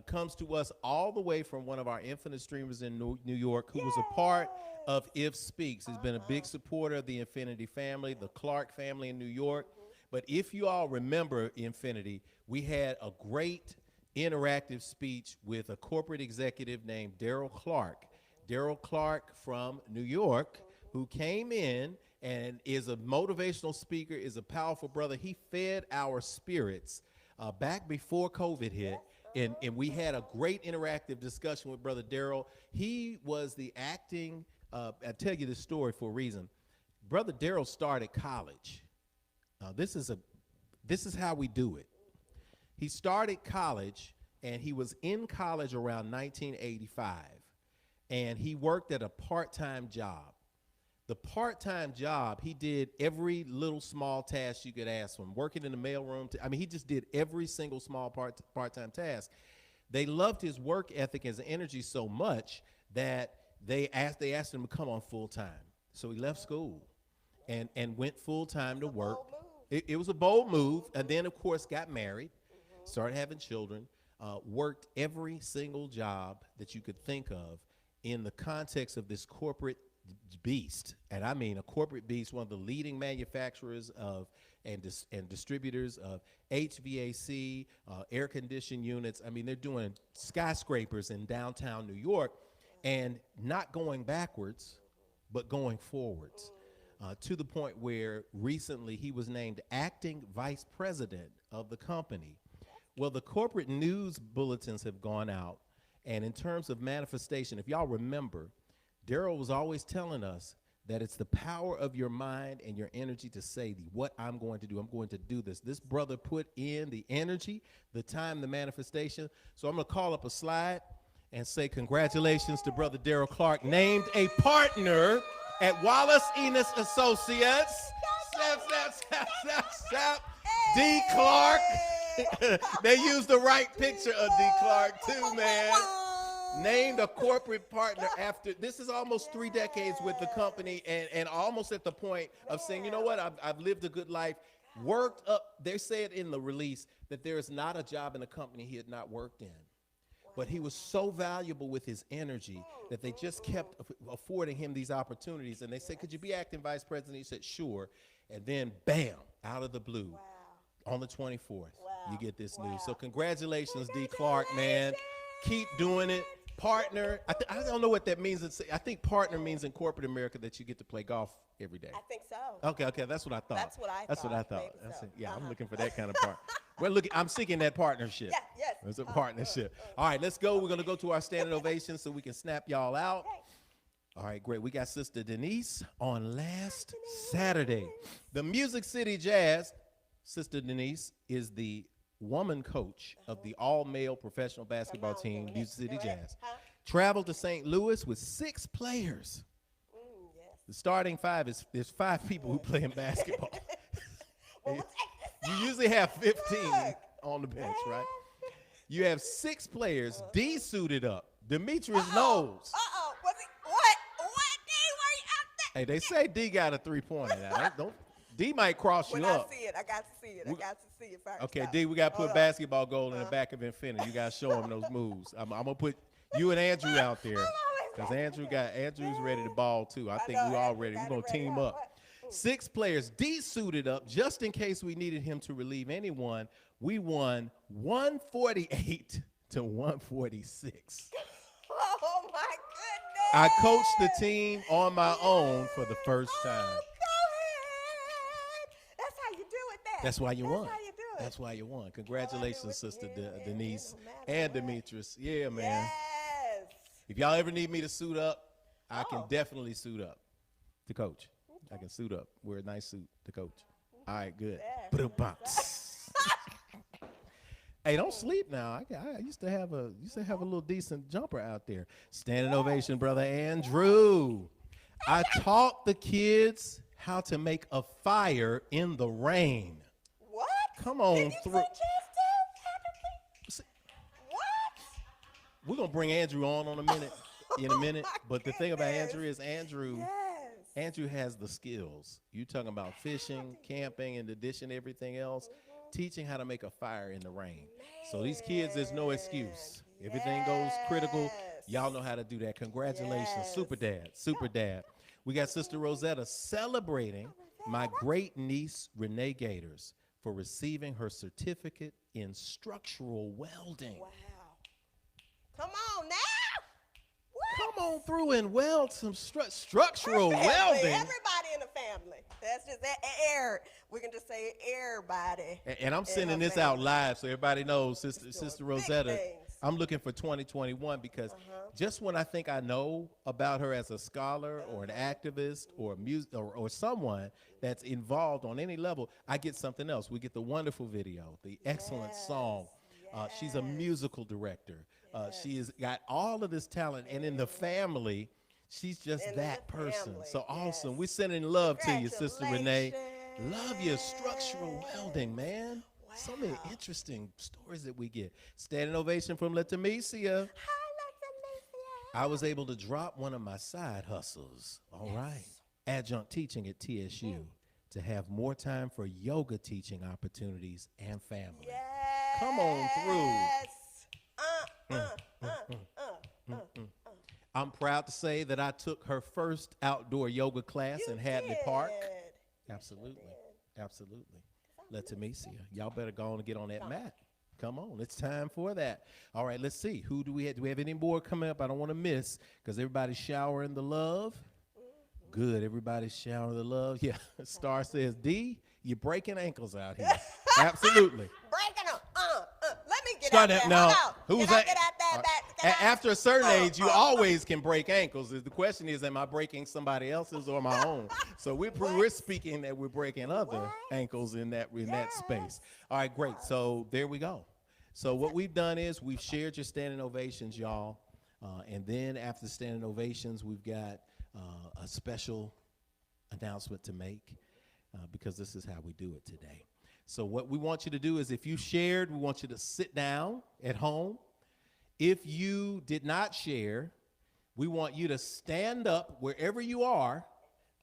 Comes to us all the way from one of our infinite streamers in New York, who was a part of If Speaks. He's been a big supporter of the Infinity family, the Clark family in New York. But if you all remember Infinity, we had a great interactive speech with a corporate executive named Daryl Clark. Daryl Clark from New York, who came in and is a motivational speaker, is a powerful brother. He fed our spirits back before COVID hit. And we had a great interactive discussion with Brother Daryl. He was the acting, I'll tell you this story for a reason. Brother Daryl started college. This is how we do it. He started college, and he was in college around 1985, and he worked at a part-time job. The part-time job, he did every little small task you could ask him. Working in the mailroom, he just did every single small part-time task. They loved his work ethic and his energy so much that they asked him to come on full-time. So he left school and went full-time to work. It was a bold move, and then, of course, got married, started having children, worked every single job that you could think of in the context of this corporate beast. And I mean a corporate beast, one of the leading manufacturers of and distributors of HVAC, air-conditioned units. I mean, they're doing skyscrapers in downtown New York, and not going backwards, but going forwards. To the point where recently he was named acting vice president of the company. Well, the corporate news bulletins have gone out, and in terms of manifestation, if y'all remember, Daryl was always telling us that it's the power of your mind and your energy to say what I'm going to do. I'm going to do this. This brother put in the energy, the time, the manifestation. So I'm going to call up a slide and say congratulations to Brother Daryl Clark, named a partner at Wallace Enos Associates. D. Clark. They used the right picture of D. Clark too, man. Named a corporate partner after, this is almost 3 decades with the company, and almost at the point of saying, you know what, I've lived a good life, worked up. They said in the release that there is not a job in the company he had not worked in. But he was so valuable with his energy that they just kept affording him these opportunities. And they said, could you be acting vice president? He said, sure. And then, bam, out of the blue, on the 24th, you get this news. So congratulations, D. Clark, man. Keep doing it. Partner, I don't know what that means. I think partner means in corporate America that you get to play golf every day. I think so. Okay, that's what I thought. That's what I thought. Yeah, I'm looking for that kind of part. Well, look, I'm seeking that partnership. Yes. It's a partnership. All right, let's go. We're going to go to our standing ovation so we can snap y'all out. All right, great. We got Sister Denise on last Saturday. The Music City Jazz, Sister Denise, is the woman coach of the all-male professional basketball team, Music City Jazz. Traveled to St. Louis with 6 players. The starting 5 is there's 5 people who play in basketball. You usually have 15 on the bench, right? You have 6 players. D suited up. Demetrius knows. What? D, where you out there? Hey, they say D got a 3-pointer. Now, don't. D might cross you up. I see it, I got to see it first. Okay, D, we got to put a basketball goal in the back of Infinity. You got to show him those moves. I'm going to put you and Andrew out there because Andrew's ready to ball too. I think we're all ready. We're going to team up. 6 players. D suited up just in case we needed him to relieve anyone. We won 148 to 146. Oh my goodness. I coached the team on my own for the first time. Oh, go ahead. That's how you do it there. That's why you won. That's how you do it. That's why you won. Congratulations, Sister Denise no matter and what. Demetrius. Yeah, man. Yes. If y'all ever need me to suit up, I can definitely suit up to coach. I can suit up, wear a nice suit to coach. All right, good. Hey, don't sleep now. I used to have a little decent jumper out there. Standing ovation, brother Andrew. I taught the kids how to make a fire in the rain. What? Come on Did you through. suggest that? What? We're gonna bring Andrew on in a minute. my But the thing about goodness. Andrew is Andrew has the skills. You talking about fishing, camping, in addition to everything else, teaching how to make a fire in the rain. So these kids, there's no excuse. Everything goes critical. Y'all know how to do that. Congratulations, Yes. super dad. We got Sister Rosetta celebrating my great niece Renee Gators for receiving her certificate in structural welding. Wow. Come on now. Come on through and weld some structural Family, welding. Everybody in the family. That's just that air. We can just say everybody. And I'm in sending her this out family. live so everybody knows, Sister big Rosetta. things. I'm looking for 2021 because just when I think I know about her as a scholar or an activist or or someone that's involved on any level, I get something else. We get the wonderful video, the excellent song. She's a musical director. She has got all of this talent, and in the family, she's just In that the person. family, So awesome. yes. We're sending love to you, Sister Renee. Congratulations. Love your structural welding, man. So many Wow. interesting stories that we get. Standing ovation from Letimecia. I was able to drop one of my side hustles. All right. Adjunct teaching at TSU to have more time for yoga teaching opportunities and family. Yes. Come on I'm proud to say that I took her first outdoor yoga class in Hadley Park. Absolutely. Absolutely. Letimecia, y'all better go on and get on that mat. Come on, it's time for that. All right, let's see. Who do we have? Do we have any more coming up? I don't want to miss because everybody's showering the love. Good, everybody's showering the love. Yeah, Star says, D, you're breaking ankles out here. Absolutely. Breaking them. Let me get Start out that there. now. Hold on. Who's Can I that? get out there? Get out? After a certain age, you always can break ankles. The question is, am I breaking somebody else's or my own? So we're speaking that we're breaking other ankles in that space. All right, great. So there we go. So what we've done is we've shared your standing ovations, y'all. And then after the standing ovations, we've got a special announcement to make because this is how we do it today. So what we want you to do is if you shared, we want you to sit down at home. If you did not share, we want you to stand up wherever you are.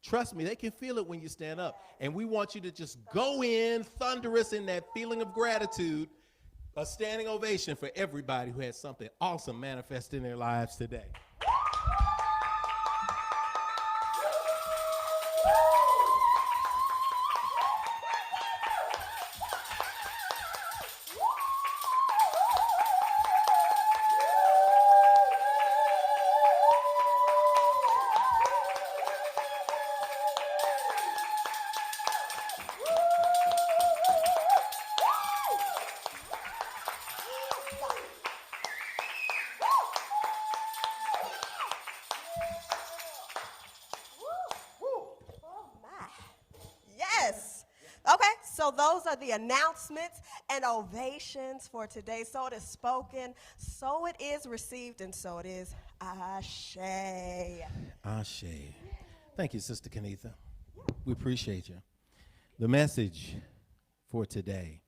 Trust me, they can feel it when you stand up. And we want you to just go in thunderous in that feeling of gratitude. A standing ovation for everybody who had something awesome manifest in their lives today. Yes. Okay, so those are the announcements and ovations for today. So it is spoken, so it is received, and so it is Ashe. Ashe. Thank you, Sister Kenitha. We appreciate you. The message for today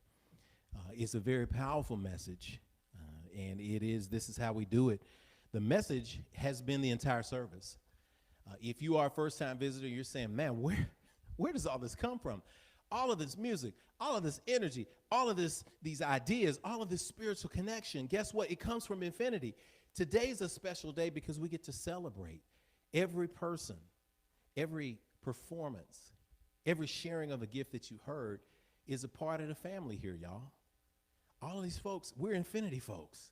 is a very powerful message, and this is how we do it. The message has been the entire service. If you are a first-time visitor, you're saying, man, where does all this come from? All of this music, all of this energy, all of these ideas, all of this spiritual connection. Guess what? It comes from infinity. Today's a special day because we get to celebrate every person, every performance, Every sharing of a gift that you heard is a part of the family here, y'all. All of these folks, we're Infinity folks.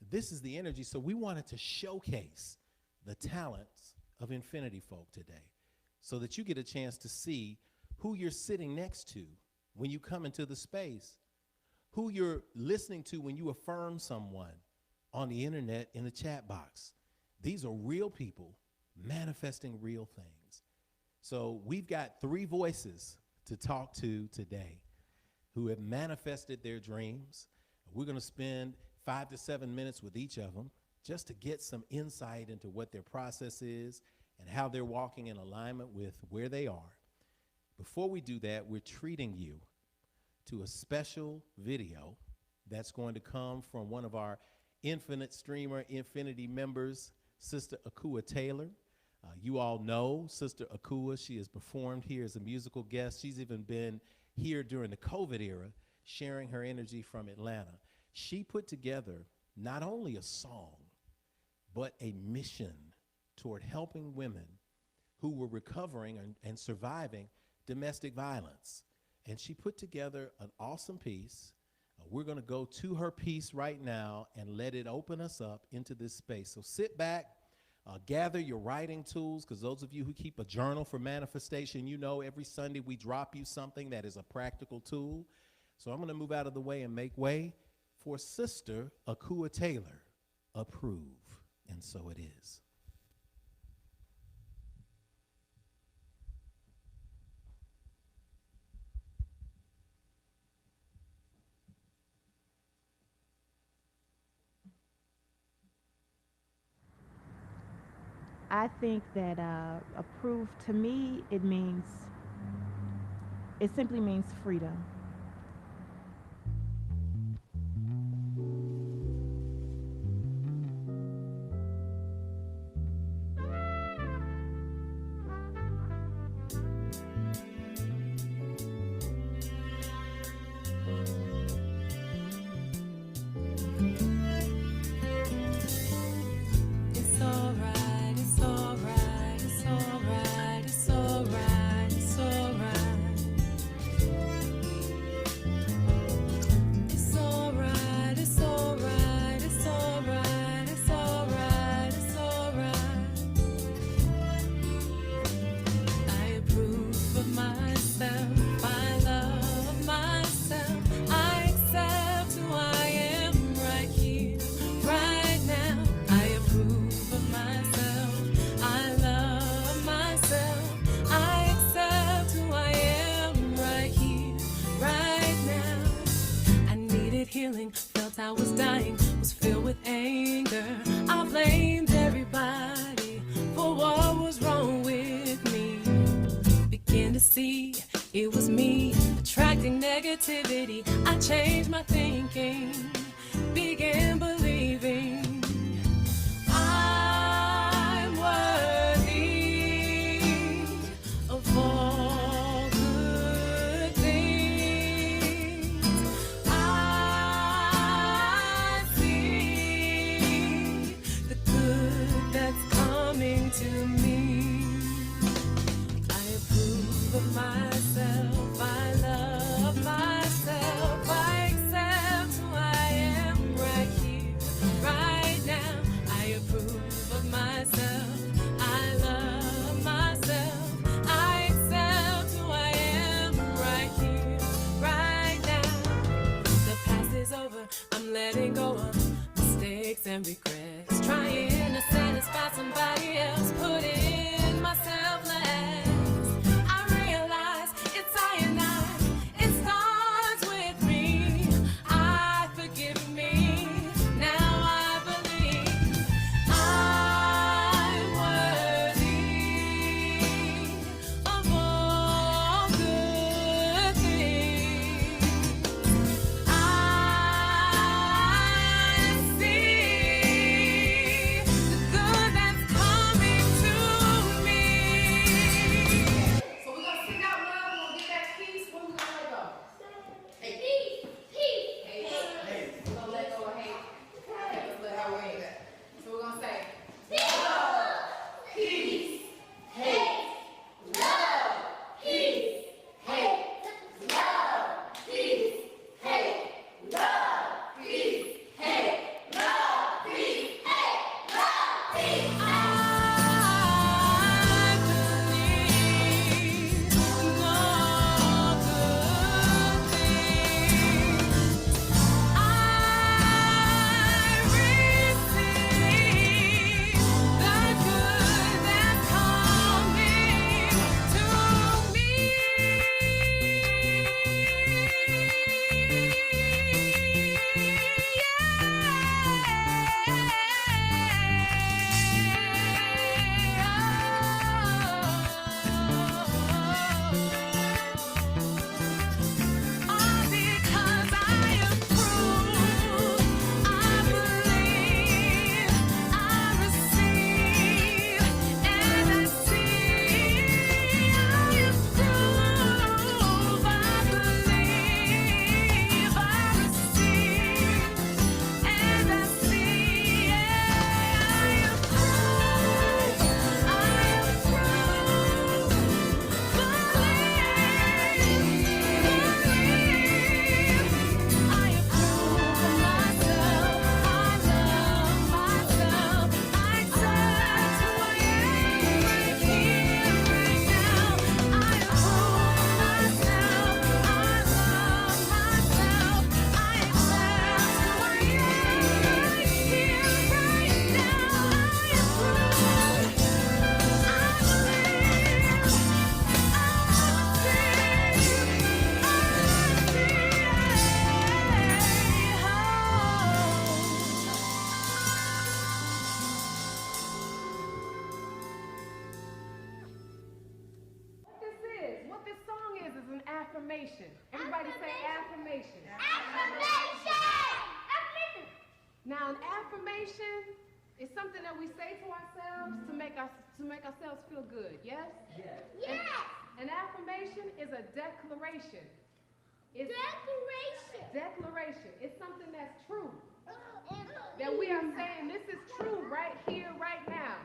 This is the energy. So we wanted to showcase the talents of Infinity folk today so that you get a chance to see who you're sitting next to when you come into the space, who you're listening to when you affirm someone on the internet in the chat box. These are real people manifesting real things. So we've got 3 voices to talk to today who have manifested their dreams. We're going to spend 5 to 7 minutes with each of them just to get some insight into what their process is and how they're walking in alignment with where they are. Before we do that, we're treating you to a special video that's going to come from one of our Infinite Streamer Infinity members, Sister Akua Taylor. You all know Sister Akua. She has performed here as a musical guest. She's even been here during the COVID era, sharing her energy from Atlanta. She put together not only a song, but a mission toward helping women who were recovering and surviving domestic violence. And she put together an awesome piece. We're going to go to her piece right now and let it open us up into this space. So sit back, gather your writing tools, because those of you who keep a journal for manifestation, you know every Sunday we drop you something that is a practical tool. So I'm going to move out of the way and make way for Sister Akua Taylor. Approve. And so it is. I think that approve, to me, it simply means freedom. It's alright, it's alright, it's alright, it's alright, it's alright. It's alright, it's alright, it's alright, it's alright, it's alright. I approve of myself, I love myself, I accept who I am right here, right now. I approve of myself, I love myself, I accept who I am right here, right now. I needed healing, felt I was dying, was filled with anger. I blamed everybody for what was wrong with me. Begin to see it was me attracting negativity. I changed my thinking, began believing I'm worthy of all good things. I see the good that's coming to me. I approve of myself, I love myself, I accept who I am right here, right now. I approve of myself, I love myself, I accept who I am right here, right now. The past is over, I'm letting go of mistakes and regrets, trying to satisfy somebody else, putting myself last. I realize it's I and I, it starts with me. I forgive me, now I believe I'm worthy of all good things. I see affirmation. Everybody say affirmation. Now, an affirmation is something that we say to ourselves to make ourselves feel good. Yes? Yes. An affirmation is a declaration. It's declaration. It's something that's true. That we are saying this is true right here, right now.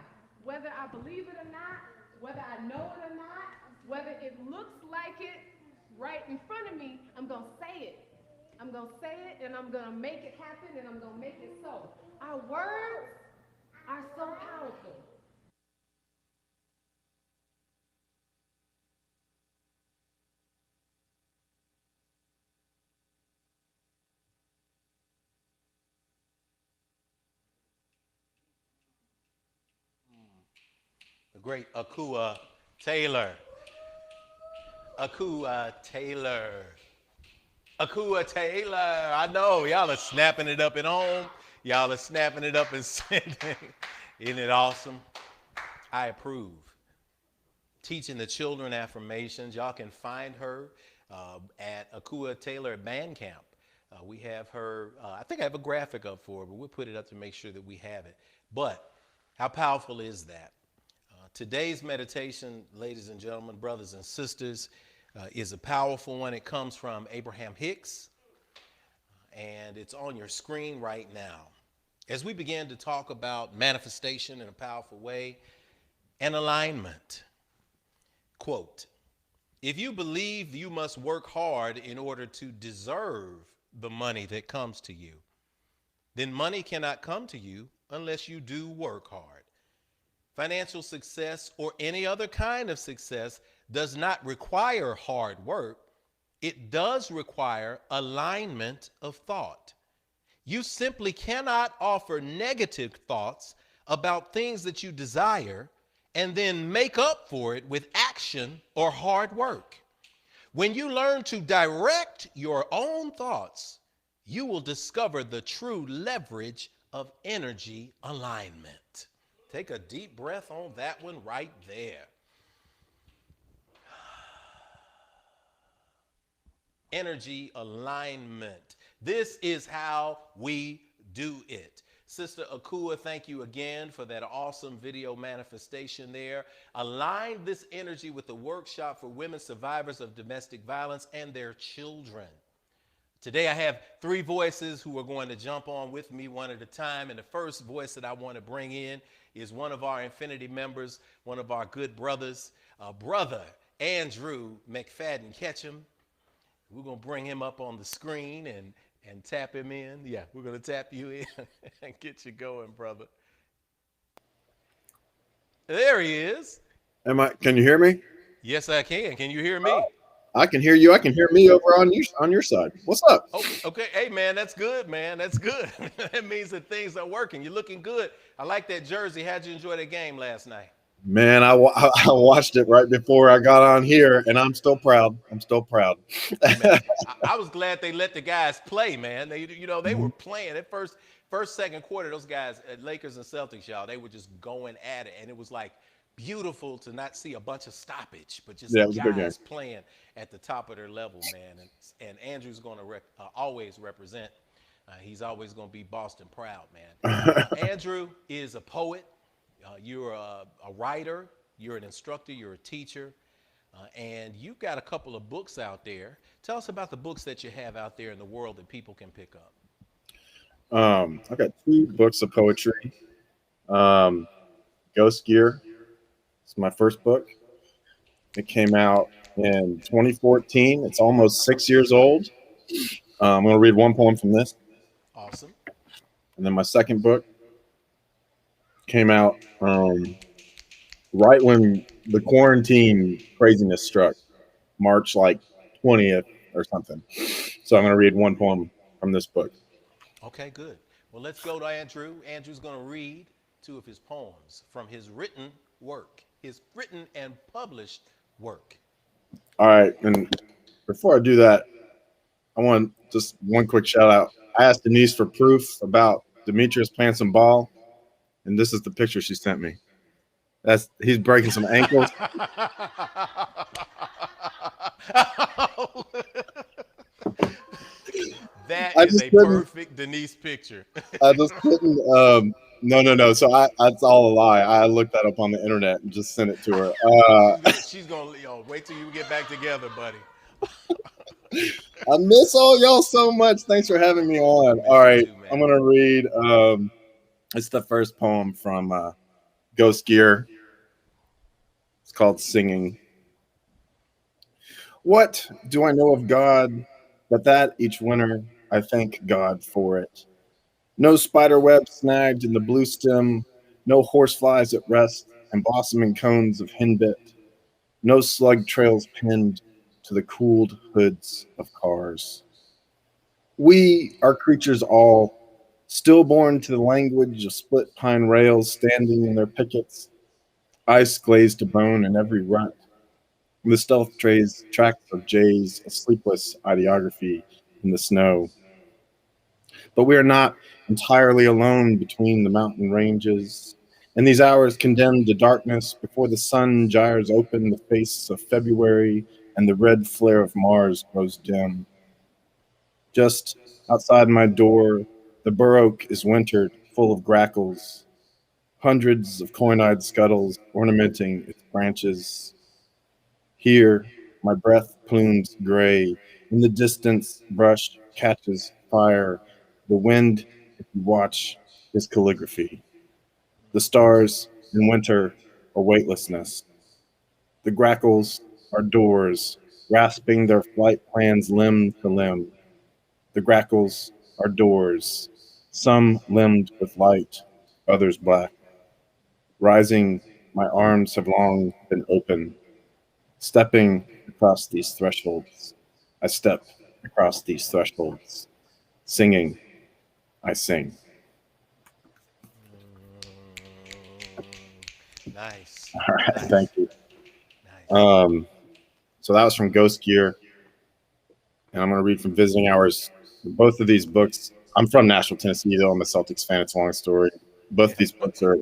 Whether I believe it or not, whether I know it or not, whether it looks like it right in front of me, I'm going to say it. I'm going to say it and I'm going to make it happen and I'm going to make it so. Our words are so powerful. The great Akua Taylor. Akua Taylor. Akua Taylor. I know y'all are snapping it up at home. Y'all are snapping it up and sending. Isn't it awesome? I approve. Teaching the children affirmations. Y'all can find her at Akua Taylor Band Camp. We have her, I think I have a graphic up for her, but we'll put it up to make sure that we have it. But how powerful is that? Today's meditation, ladies and gentlemen, brothers and sisters, is a powerful one. It comes from Abraham Hicks, and it's on your screen right now. As we begin to talk about manifestation in a powerful way and alignment, quote, if you believe you must work hard in order to deserve the money that comes to you, then money cannot come to you unless you do work hard. Financial success or any other kind of success does not require hard work. It does require alignment of thought. You simply cannot offer negative thoughts about things that you desire and then make up for it with action or hard work. When you learn to direct your own thoughts, you will discover the true leverage of energy alignment. Take a deep breath on that one right there. Energy alignment. This is how we do it. Sister Akua, thank you again for that awesome video manifestation there. Align this energy with the workshop for women survivors of domestic violence and their children. Today I have three voices who are going to jump on with me one at a time. And the first voice that I want to bring in is one of our Infinity members, one of our good brothers, Brother Andrew McFadden Ketchum. We're going to bring him up on the screen and tap him in. Yeah, we're going to tap you in and get you going, brother. There he is. Can you hear me? Yes, I can. Can you hear me? I can hear you. I can hear me over on your side. What's up? Oh, okay. Hey, man, that's good, man. That's good. That means that things are working. You're looking good. I like that jersey. How'd you enjoy the game last night? Man, I watched it right before I got on here, and I'm still proud. I'm still proud. Man, I was glad they let the guys play, man. They were playing at first, second quarter. Those guys at Lakers and Celtics, y'all, they were just going at it, and it was like beautiful to not see a bunch of stoppage, but just guys playing at the top of their level, man. And Andrew's going to always represent. He's always going to be Boston proud, man. Andrew is a poet. You're a writer. You're an instructor. You're a teacher. And you've got a couple of books out there. Tell us about the books that you have out there in the world that people can pick up. I've got 2 books of poetry. Ghost Gear. It's my first book. It came out in 2014. It's almost 6 years old. I'm going to read one poem from this. Awesome. And then my second book came out right when the quarantine craziness struck, March 20th or something. So I'm going to read one poem from this book. Okay, good. Well, let's go to Andrew. Andrew's going to read 2 of his poems from his written work, his written and published work. All right. And before I do that, I want just one quick shout out. I asked Denise for proof about Demetrius playing some ball, and this is the picture she sent me. He's breaking some ankles. That I is just a couldn't. perfect Denise picture. I just couldn't. No, no, no. So that's all a lie. I looked that up on the internet and just sent it to her. She's gonna, wait till you get back together, buddy. I miss all y'all so much. Thanks for having me on. All Miss you right, too, I'm man. gonna read. It's the first poem from Ghost Gear. It's called "Singing." What do I know of God, but that each winter I thank God for it. No spider web snagged in the blue stem, no horseflies at rest and blossoming cones of henbit, no slug trails pinned to the cooled hoods of cars. We are creatures all, stillborn to the language of split pine rails standing in their pickets, ice glazed to bone in every rut, the stealth trays tracks of jays, a sleepless ideography in the snow. But we are not entirely alone between the mountain ranges. In these hours condemned to darkness, before the sun gyres open the face of February and the red flare of Mars grows dim. Just outside my door, the bur oak is wintered, full of grackles, hundreds of coin-eyed scuttles ornamenting its branches. Here, my breath plumes gray. In the distance, brush catches fire. The wind, if you watch, is calligraphy. The stars in winter are weightlessness. The grackles are doors, grasping their flight plans limb to limb. The grackles are doors, some limbed with light, others black. Rising, my arms have long been open. Stepping across these thresholds, I step across these thresholds. Singing, I sing. Nice, All right, thank nice, you. nice. Um, so that was from Ghost Gear, and I'm going to read from Visiting Hours. Both of these books, I'm from Nashville, Tennessee, though I'm a Celtics fan. It's a long story. Both of these books are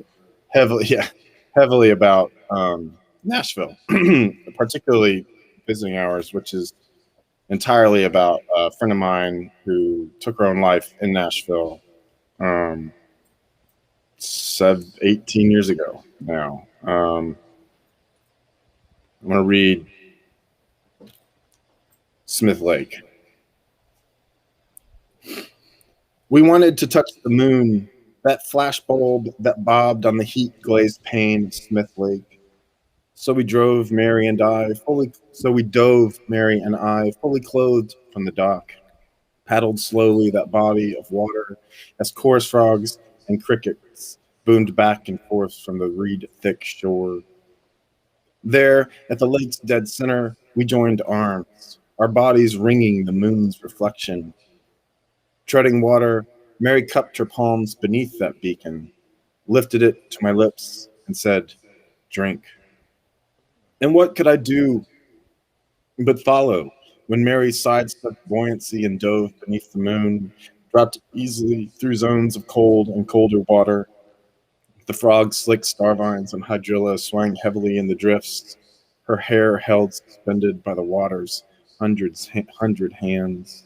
heavily, yeah, heavily about Nashville, particularly Visiting Hours, which is entirely about a friend of mine who took her own life in Nashville um, 18 years ago now. I'm going to read Smith Lake. We wanted to touch the moon, that flash bulb that bobbed on the heat glazed pane of Smith Lake. So we drove Mary and I fully. So we dove Mary and I fully clothed from the dock, paddled slowly that body of water as chorus frogs and crickets boomed back and forth from the reed thick shore. There, at the lake's dead center, we joined arms, our bodies ringing the moon's reflection. Treading water, Mary cupped her palms beneath that beacon, lifted it to my lips, and said, "Drink." And what could I do but follow when Mary sidestepped buoyancy and dove beneath the moon, dropped easily through zones of cold and colder water? The frog's slick starvines and hydrilla swang heavily in the drifts, her hair held suspended by the water's hundred hands.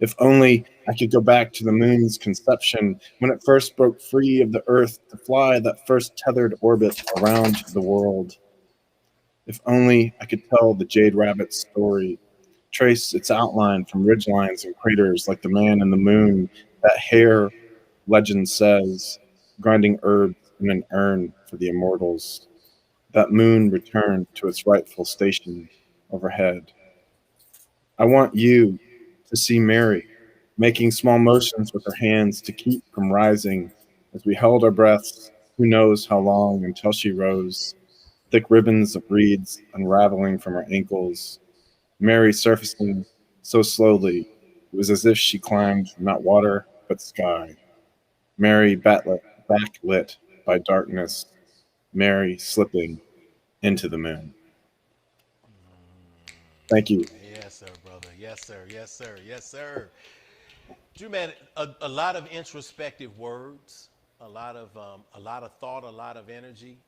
If only I could go back to the moon's conception when it first broke free of the earth to fly that first tethered orbit around the world. If only I could tell the jade rabbit's story, trace its outline from ridgelines and craters like the man in the moon, that hair, legend says, grinding herbs in an urn for the immortals. That moon returned to its rightful station overhead. I want you to see Mary making small motions with her hands to keep from rising as we held our breaths, who knows how long until she rose, thick ribbons of reeds unraveling from her ankles, Mary surfacing so slowly it was as if she climbed not water but sky. Mary backlit by darkness, Mary slipping into the moon. Thank you. Yes, sir, brother. Yes, sir. Yes, sir. Yes, sir. Drew, man, a lot of introspective words, a lot of thought, a lot of energy.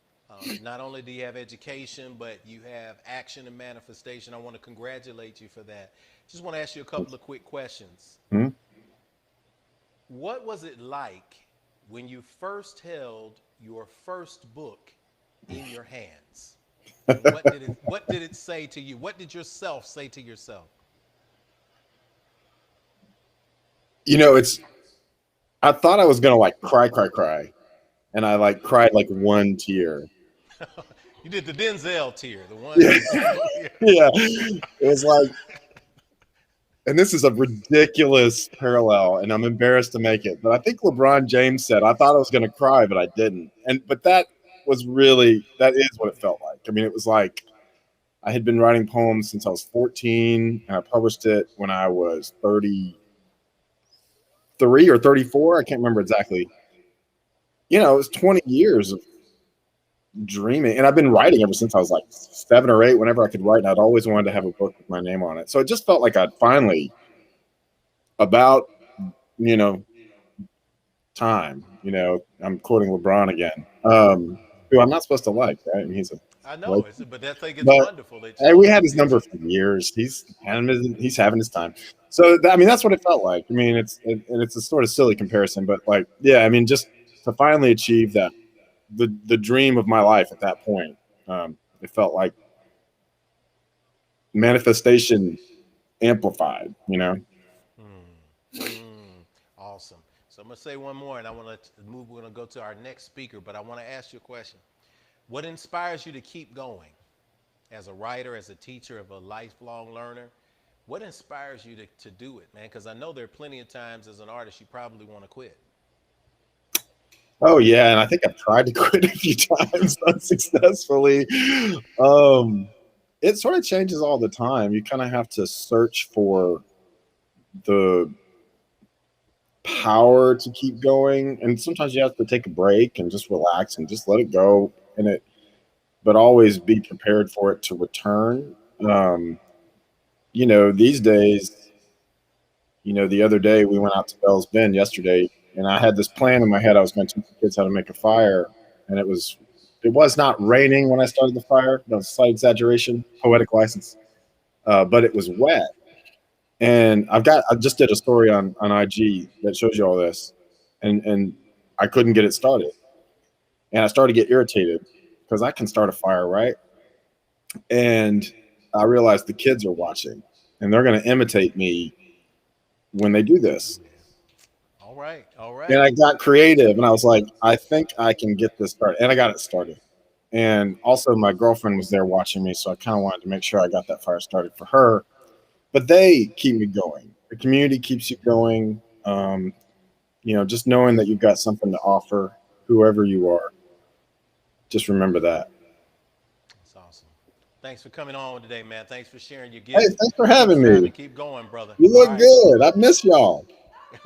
Not only do you have education, but you have action and manifestation. I want to congratulate you for that. Just want to ask you a couple of quick questions. Hmm? What was it like when you first held your first book in your hands? And what did it say to you? What did yourself say to yourself? It's. I thought I was gonna like cry, and I like cried like one tear. You did the Denzel tier, the one. Yeah, yeah. It was like, and this is a ridiculous parallel, and I'm embarrassed to make it, but I think LeBron James said, "I thought I was gonna cry, but I didn't." And but that was really that is what it felt like. I mean, it was like I had been writing poems since I was 14, and I published it when I was 33 or 34. I can't remember exactly. It was 20 years of dreaming, and I've been writing ever since I was like 7 or 8. Whenever I could write, and I'd always wanted to have a book with my name on it. So it just felt like I'd finally, about you know time. I'm quoting LeBron again, who I'm not supposed to like, right? And he's a I know, like, but I think it's but wonderful that hey, we had his that number you. for years. He's having his time. So I mean, that's what it felt like. I mean, and it's a sort of silly comparison, but like, yeah, I mean, just to finally achieve that, the dream of my life at that point, it felt like manifestation amplified. Awesome. So I'm gonna say one more, and I want to move. We're gonna go to our next speaker, but I want to ask you a question. What inspires you to keep going as a writer, as a teacher, of a lifelong learner? What inspires you to do it, man? Because I know there are plenty of times as an artist you probably want to quit. Oh yeah, and I think I've tried to quit a few times unsuccessfully. Um, it sort of changes all the time. You kind of have to search for the power to keep going, and sometimes you have to take a break and just relax and just let it go, but always be prepared for it to return. These days, the other day we went out to Bell's Bend yesterday, and I had this plan in my head. I was going to teach the kids how to make a fire, and it was not raining when I started the fire. That was a slight exaggeration, poetic license, but it was wet. And I just did a story on IG that shows you all this, and I couldn't get it started, and I started to get irritated because I can start a fire, right? And I realized the kids are watching, and they're going to imitate me when they do this. All right, all And right. I got creative, and I was like, I think I can get this started, and I got it started. And also, my girlfriend was there watching me, so I kind of wanted to make sure I got that fire started for her. But they keep me going. The community keeps you going. Just knowing that you've got something to offer, whoever you are, just remember that. That's awesome. Thanks for coming on today, man. Thanks for sharing your Hey, gift. thanks for Keep having striving, me. keep going, brother. You All look right. good. I miss y'all.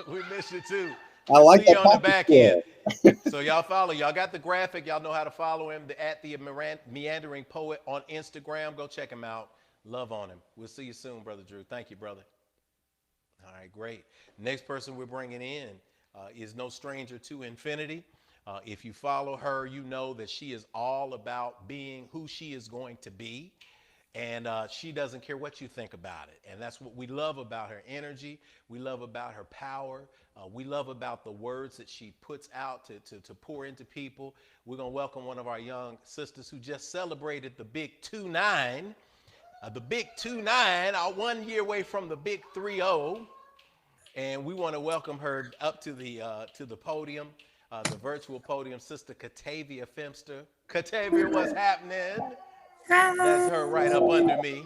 We miss you too. I We'll like see that you on the pocket back end. square. So y'all follow. Y'all got the graphic. Y'all know how to follow him at the Meandering Poet on Instagram. Go check him out. Love on him. We'll see you soon, brother Drew. Thank you, brother. All right, great. Next person we're bringing in is no stranger to infinity. If you follow her, you know that she is all about being who she is going to be. And she doesn't care what you think about it. And that's what we love about her energy. We love about her power. We love about the words that she puts out to pour into people. We're going to welcome one of our young sisters who just celebrated the big 2-9. The big 2-9, 1 year away from the big 3-0. And we want to welcome her up to the podium, the virtual podium, Sister Katavia Femster. Katavia, what's happening? That's her right up under me.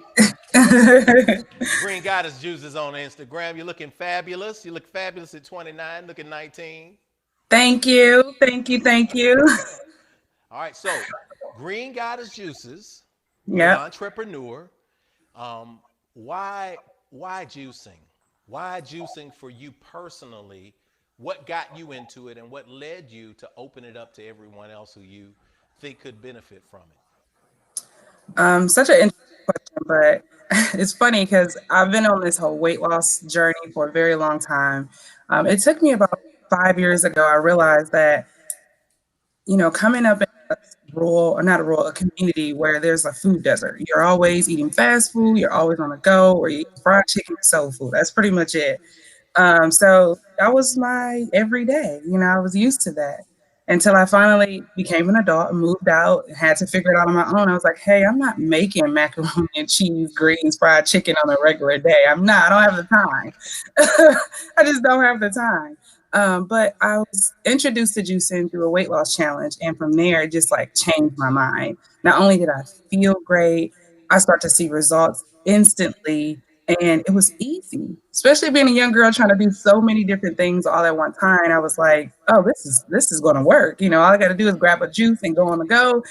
Green Goddess Juices on Instagram. You're looking fabulous. You look fabulous at 29, looking 19. Thank you. Thank you. Thank you. All right, so Green Goddess Juices, you're an Yep. entrepreneur. Um, why why juicing? Why juicing for you personally? What got you into it and what led you to open it up to everyone else who you think could benefit from it? Such an interesting question, but it's funny because I've been on this whole weight loss journey for a very long time. It took me about 5 years ago. I realized that coming up in a rural, or not a rural, a community where there's a food desert. You're always eating fast food, you're always on the go, or you eat fried chicken and soul food. That's pretty much it. So that was my everyday. I was used to that until I finally became an adult and moved out and had to figure it out on my own. I was like, hey, I'm not making macaroni and cheese, greens, fried chicken on a regular day. I'm not. I don't have the time. I just don't have the time. But I was introduced to juicing through a weight loss challenge. And from there, it just like changed my mind. Not only did I feel great, I start to see results instantly, and it was easy, especially being a young girl trying to do so many different things all at one time. I was like, oh, this is going to work. All I got to do is grab a juice and go on the go.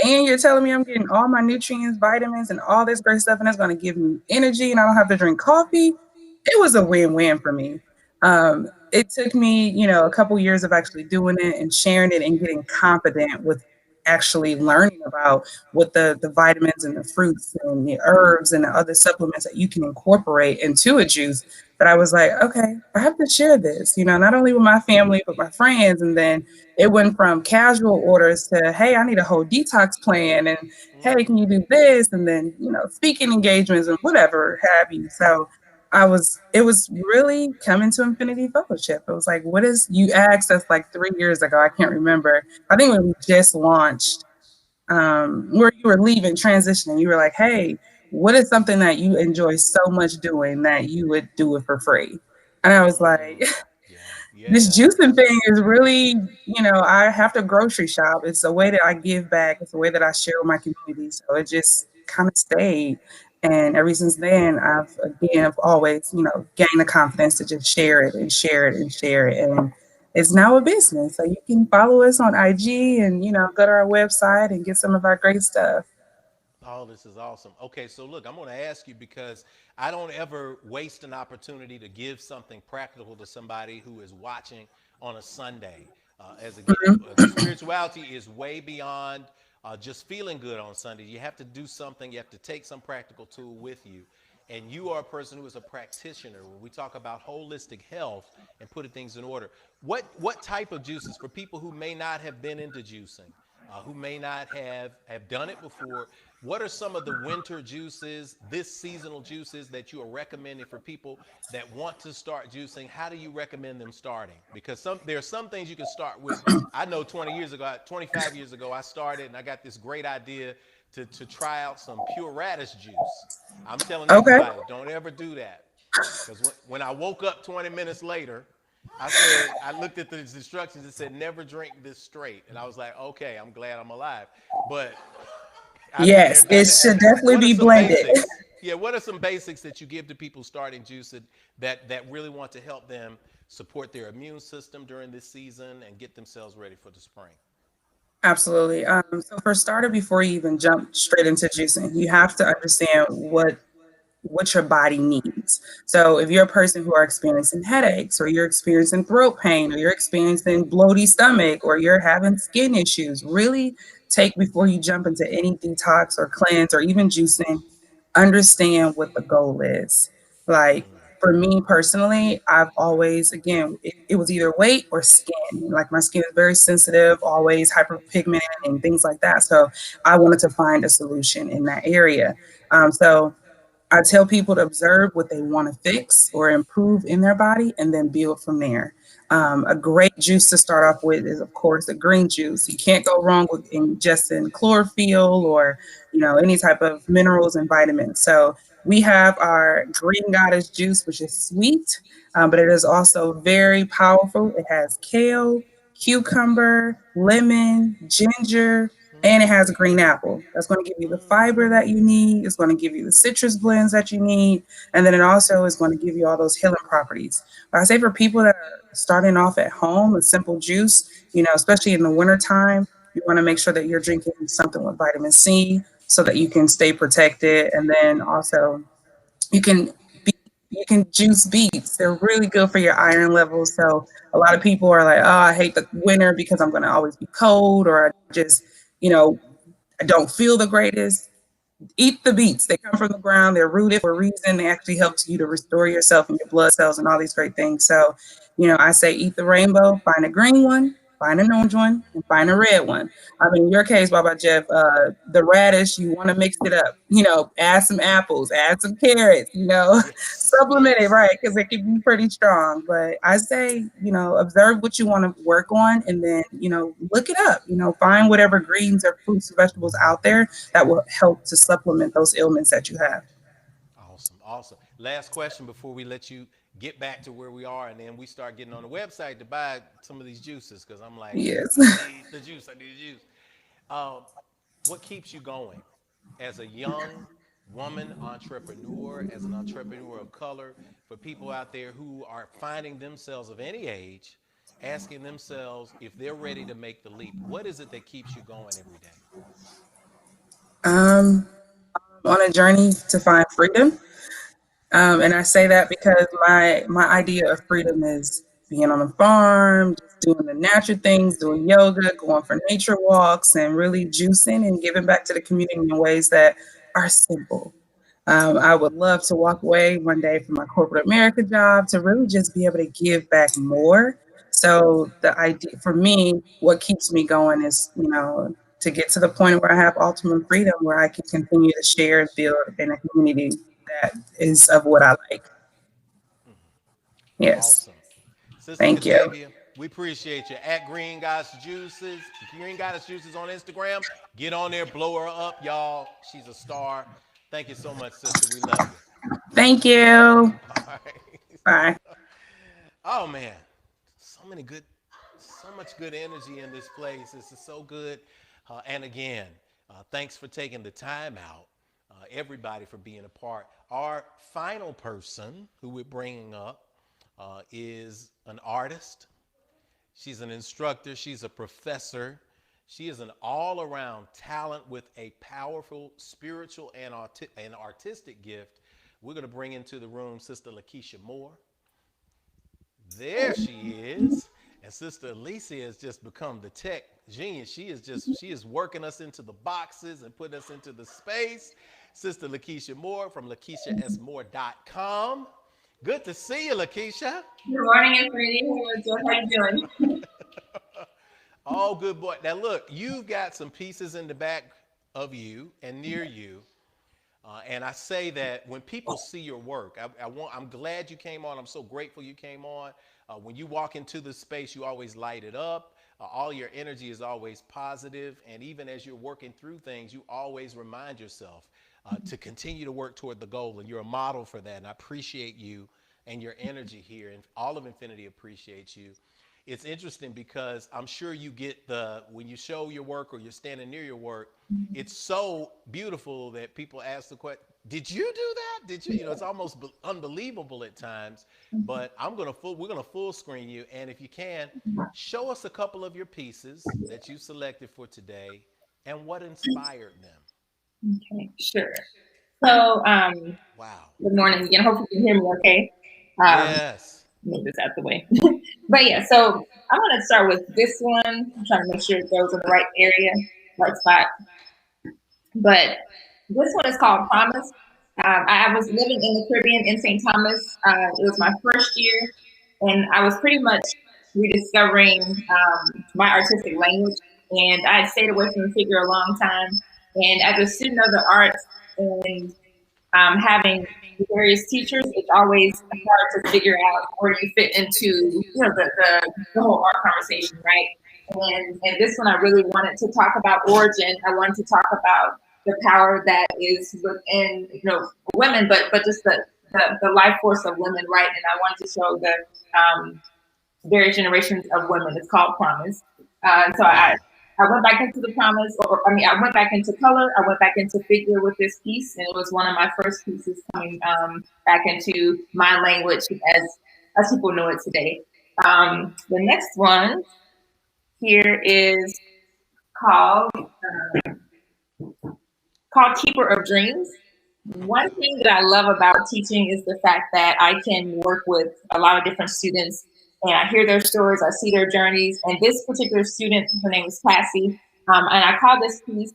And you're telling me I'm getting all my nutrients, vitamins, and all this great stuff, and it's going to give me energy, and I don't have to drink coffee. It was a win-win for me. It took me, a couple years of actually doing it and sharing it and getting confident with actually learning about what the vitamins and the fruits and the herbs and the other supplements that you can incorporate into a juice. But I was like, okay, I have to share this, not only with my family, but my friends. And then it went from casual orders to, hey, I need a whole detox plan. And hey, can you do this? And then, speaking engagements and whatever have you. So it was really coming to Infinity Fellowship. It was like, what is, you asked us like 3 years ago, I can't remember. I think when we just launched, where you were leaving, transitioning, you were like, hey, what is something that you enjoy so much doing that you would do it for free? And I was like, Yeah, this yeah. juicing thing is really, I have to grocery shop. It's a way that I give back. It's a way that I share with my community. So it just kind of stayed. And ever since then, I've always, gained the confidence to just share it and share it and share it. And it's now a business. So you can follow us on IG and, go to our website and get some of our great stuff. Oh, this is awesome. Okay, so look, I'm going to ask you because I don't ever waste an opportunity to give something practical to somebody who is watching on a Sunday. As again, spirituality is way beyond just feeling good on Sunday. You have to do something, you have to take some practical tool with you. And you are a person who is a practitioner. When we talk about holistic health and putting things in order, what type of juices for people who may not have been into juicing? Who may not have done it before. What are some of the winter juices, this seasonal juices that you are recommending for people that want to start juicing? How do you recommend them starting? Because there are some things you can start with. I know 20 years ago, 25 years ago, I started and I got this great idea to try out some pure radish juice. I'm telling Okay. everybody, don't ever do that. Because when I woke up 20 minutes later, I looked at the instructions. It said, never drink this straight. And I was like, okay, I'm glad I'm alive. But I've been there, Yes, done it that. should definitely What are be some blended. basics? Yeah, what are some basics that you give to people starting juice that really want to help them support their immune system during this season and get themselves ready for the spring? Absolutely. So for starter, before you even jump straight into juicing, you have to understand what your body needs. So if you're a person who are experiencing headaches, or you're experiencing throat pain, or you're experiencing bloaty stomach, or you're having skin issues, really take, before you jump into any detox or cleanse or even juicing, understand what the goal is. Like for me personally, I've always, again, it was either weight or skin. Like my skin is very sensitive, always hyperpigmented and things like that. So I wanted to find a solution in that area. So I tell people to observe what they want to fix or improve in their body and then build from there. A great juice to start off with is, of course, a green juice. You can't go wrong with ingesting chlorophyll or, any type of minerals and vitamins. So we have our green goddess juice, which is sweet, but it is also very powerful. It has kale, cucumber, lemon, ginger, and it has a green apple. That's going to give you the fiber that you need. It's going to give you the citrus blends that you need. And then it also is going to give you all those healing properties. But I say for people that are starting off at home, a simple juice, especially in the wintertime, you want to make sure that you're drinking something with vitamin C so that you can stay protected. And then also you can be, you can juice beets. They're really good for your iron levels. So a lot of people are like, oh, I hate the winter because I'm going to always be cold, or I just, you know, I don't feel the greatest. Eat the beets. They come from the ground. They're rooted for a reason. They actually helps you to restore yourself and your blood cells and all these great things. So, I say eat the rainbow, find a green one, find an orange one and find a red one. I mean, in your case, Baba Jeff, the radish, you want to mix it up. Add some apples, add some carrots. Yes, Supplement it, yes. right? Because it can be pretty strong. But I say, observe what you want to work on, and then look it up. Find whatever greens or fruits or vegetables out there that will help to supplement those ailments that you have. Awesome, awesome. Last question before we let you get back to where we are, and then we start getting on the website to buy some of these juices because I'm like, Yes. I need the juice. I need the juice. Um, what keeps you going as a young woman entrepreneur, as an entrepreneur of color, for people out there who are finding themselves of any age, asking themselves if they're ready to make the leap? What is it that keeps you going every day? um, on a journey to find freedom. And I say that because my idea of freedom is being on a farm, just doing the natural things, doing yoga, going for nature walks, and really juicing and giving back to the community in ways that are simple. I would love to walk away one day from my corporate America job to really just be able to give back more. So the idea for me, what keeps me going is, to get to the point where I have ultimate freedom, where I can continue to share and build in a community that is of what I like. Yes. Awesome. Sister Thank you. Katavia, we appreciate you. At Green Goddess Juices, Green Goddess Juices on Instagram. Get on there, blow her up, y'all. She's a star. Thank you so much, sister. We love you. Thank you. All right. Bye. Oh man, so many good, so much good energy in this place. This is so good. And again, thanks for taking the time out. Everybody for being a part. Our final person who we're bringing up is an artist. She's an instructor. She's a professor. She is an all-around talent with a powerful spiritual and artistic gift. We're going to bring into the room Sister Lakeisha Moore. There she is. And Sister Alicia has just become the tech genius. She is working us into the boxes and putting us into the space. Sister Lakeisha Moore from LakeishaSMoore.com. Good to see you, Lakeisha. Good morning, Infinity. How you doing? Oh, good boy. Now look, you've got some pieces in the back of you and near you. And I say that when people see your work, I'm glad you came on. I'm so grateful you came on. When you walk into the space, you always light it up. All your energy is always positive. And even as you're working through things, you always remind yourself to continue to work toward the goal. And you're a model for that. And I appreciate you and your energy here. And all of Infinity appreciates you. It's interesting because I'm sure you get when you show your work or you're standing near your work, it's so beautiful that people ask the question, did you do that? Did you? It's almost unbelievable at times, but we're going to full screen you. And if you can, show us a couple of your pieces that you selected for today and what inspired them. Okay, sure. So, Wow. good morning again. Hopefully you can hear me okay. Yes. Move this out the way. But yeah, so I'm going to start with this one. I'm trying to make sure it goes in the right area, right spot. But this one is called Promise. I was living in the Caribbean in St. Thomas. It was my first year, and I was pretty much rediscovering my artistic language. And I had stayed away from the figure a long time. And as a student of the arts and having various teachers, it's always hard to figure out where you fit into the whole art conversation, right? And this one, I really wanted to talk about origin. I wanted to talk about the power that is within women, but just the life force of women, right? And I wanted to show the various generations of women. It's called Promise. So I went back into the promise, I went back into color. I went back into figure with this piece, and it was one of my first pieces coming back into my language as people know it today. The next one here is called Keeper of Dreams. One thing that I love about teaching is the fact that I can work with a lot of different students and I hear their stories, I see their journeys. And this particular student, her name is Cassie, and I call this piece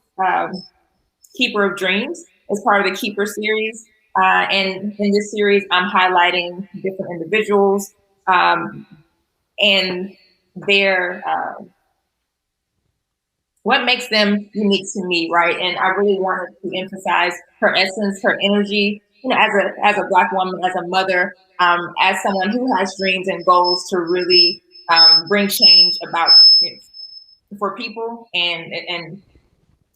Keeper of Dreams as part of the Keeper series. And in this series, I'm highlighting different individuals and their what makes them unique to me, right? And I really wanted to emphasize her essence, her energy, as a Black woman, as a mother, as someone who has dreams and goals to really bring change about for people and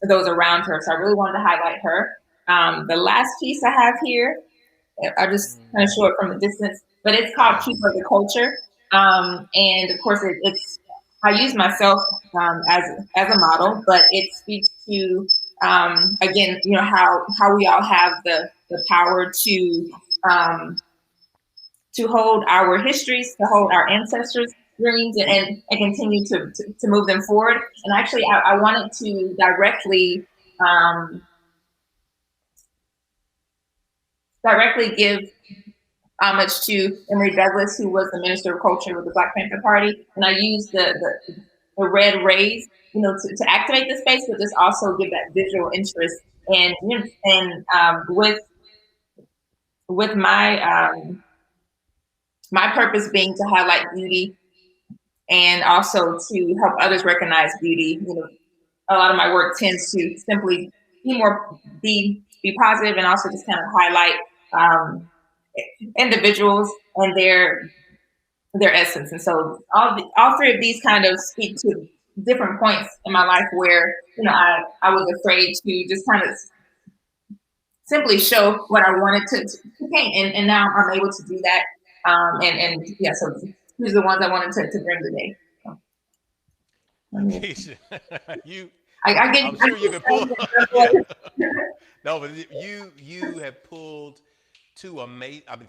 those around her. So I really wanted to highlight her. The last piece I have here, I just kind of show it from a distance, but it's called Keeper of the Culture. And of course, it's I use myself as a model, but it speaks to again, how we all have the power um, to hold our histories, to hold our ancestors' dreams, and continue to move them forward. And actually, I wanted to um, directly give homage to Emory Douglas, who was the Minister of Culture with the Black Panther Party. And I used the red rays, to activate the space, but just also give that visual interest. And with my purpose being to highlight beauty and also to help others recognize beauty. A lot of my work tends to simply be positive and also just kind of highlight um, individuals and their essence. And so all three of these kind of speak to different points in my life where I was afraid to just kind of simply show what I wanted to paint, and now I'm able to do that. And yeah, so these are the ones I wanted to bring today. So, Keisha, you, I get, I'm sure you can pull. Yeah. No, but you have pulled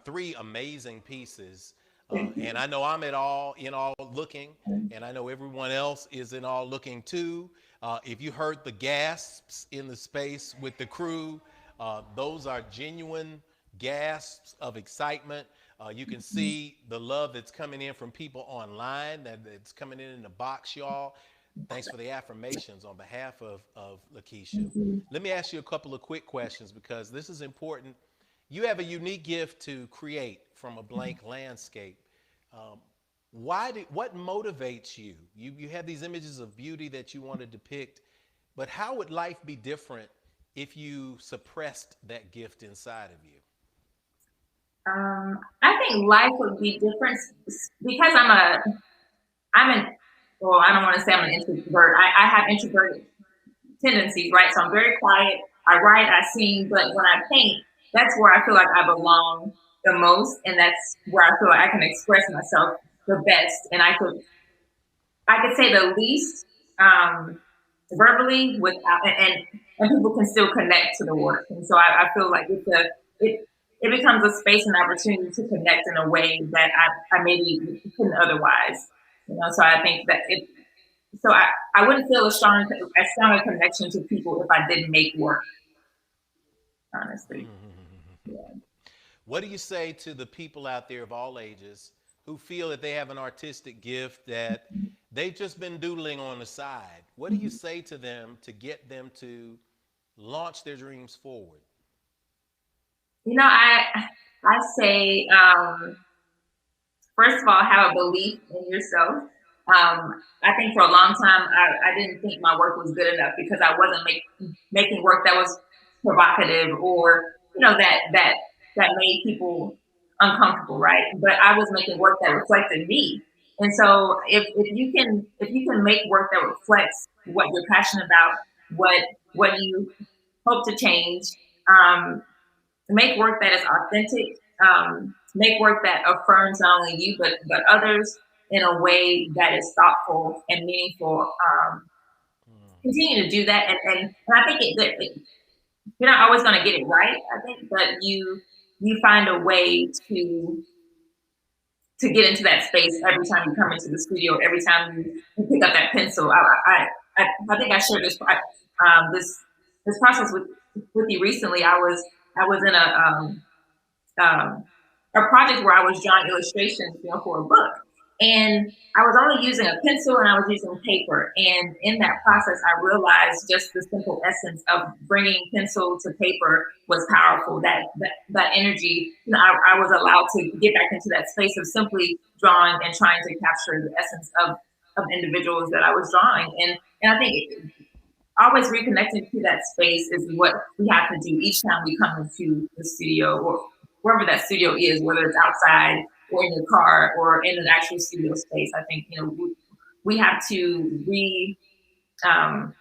three amazing pieces, and I know I'm in all looking, and I know everyone else is in all looking too. If you heard the gasps in the space with the crew, those are genuine gasps of excitement. You can see the love that's coming in from people online, that's coming in the box, y'all. Thanks for the affirmations on behalf of Lakeisha. Let me ask you a couple of quick questions because this is important. You have a unique gift to create from a blank landscape. Um, what motivates you? You have these images of beauty that you want to depict, but how would life be different if you suppressed that gift inside of you? I think life would be different because I'm an well, I don't want to say I'm an introvert. I have introverted tendencies, right? So I'm very quiet. I write, I sing, but when I paint, that's where I feel like I belong the most, and that's where I feel like I can express myself the best, and I could say the least verbally without, and people can still connect to the work, and so I feel like it it becomes a space and opportunity to connect in a way that I maybe couldn't otherwise. So I think that I wouldn't feel as strong a connection to people if I didn't make work, honestly. Yeah. What do you say to the people out there of all ages who feel that they have an artistic gift that they've just been doodling on the side? What do you say to them to get them to launch their dreams forward? I say first of all, have a belief in yourself. I think for a long time, I didn't think my work was good enough because I wasn't making work that was provocative or that made people uncomfortable, right? But I was making work that reflected me. And so if you can make work that reflects what you're passionate about, what you hope to change, um, make work that is authentic, make work that affirms not only you but others in a way that is thoughtful and meaningful. Continue to do that, and I think you're not always going to get it right. I think, but you find a way to get into that space every time you come into the studio. Every time you pick up that pencil, I think I shared this process with you recently. I was in um, a project where I was drawing illustrations, for a book. And I was only using a pencil and I was using paper. And in that process, I realized just the simple essence of bringing pencil to paper was powerful. That energy, I was allowed to get back into that space of simply drawing and trying to capture the essence of individuals that I was drawing. And I think always reconnecting to that space is what we have to do each time we come into the studio or wherever that studio is, whether it's outside or in your car or in an actual studio space. I think, we have to um,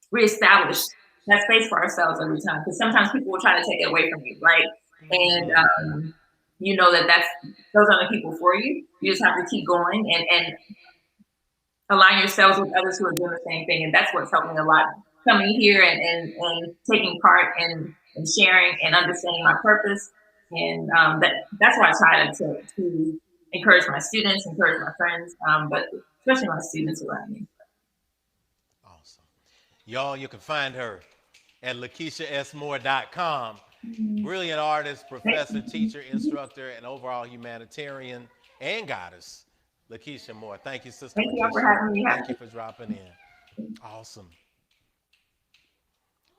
reestablish that space for ourselves every time, because sometimes people will try to take it away from you, right? And you know that's those are the people for you. You just have to keep going and align yourselves with others who are doing the same thing. And that's what's helping a lot. Coming here and taking part and sharing and understanding my purpose. And that's why I try to encourage my students, encourage my friends, but especially my students around me. Awesome. Y'all, you can find her at LakeishaSMoore.com. Brilliant artist, professor, teacher, instructor, and overall humanitarian and goddess, Lakeisha Moore. Thank you, Sister Thank you all for Lakeisha. having me. Thank you for dropping in. Awesome.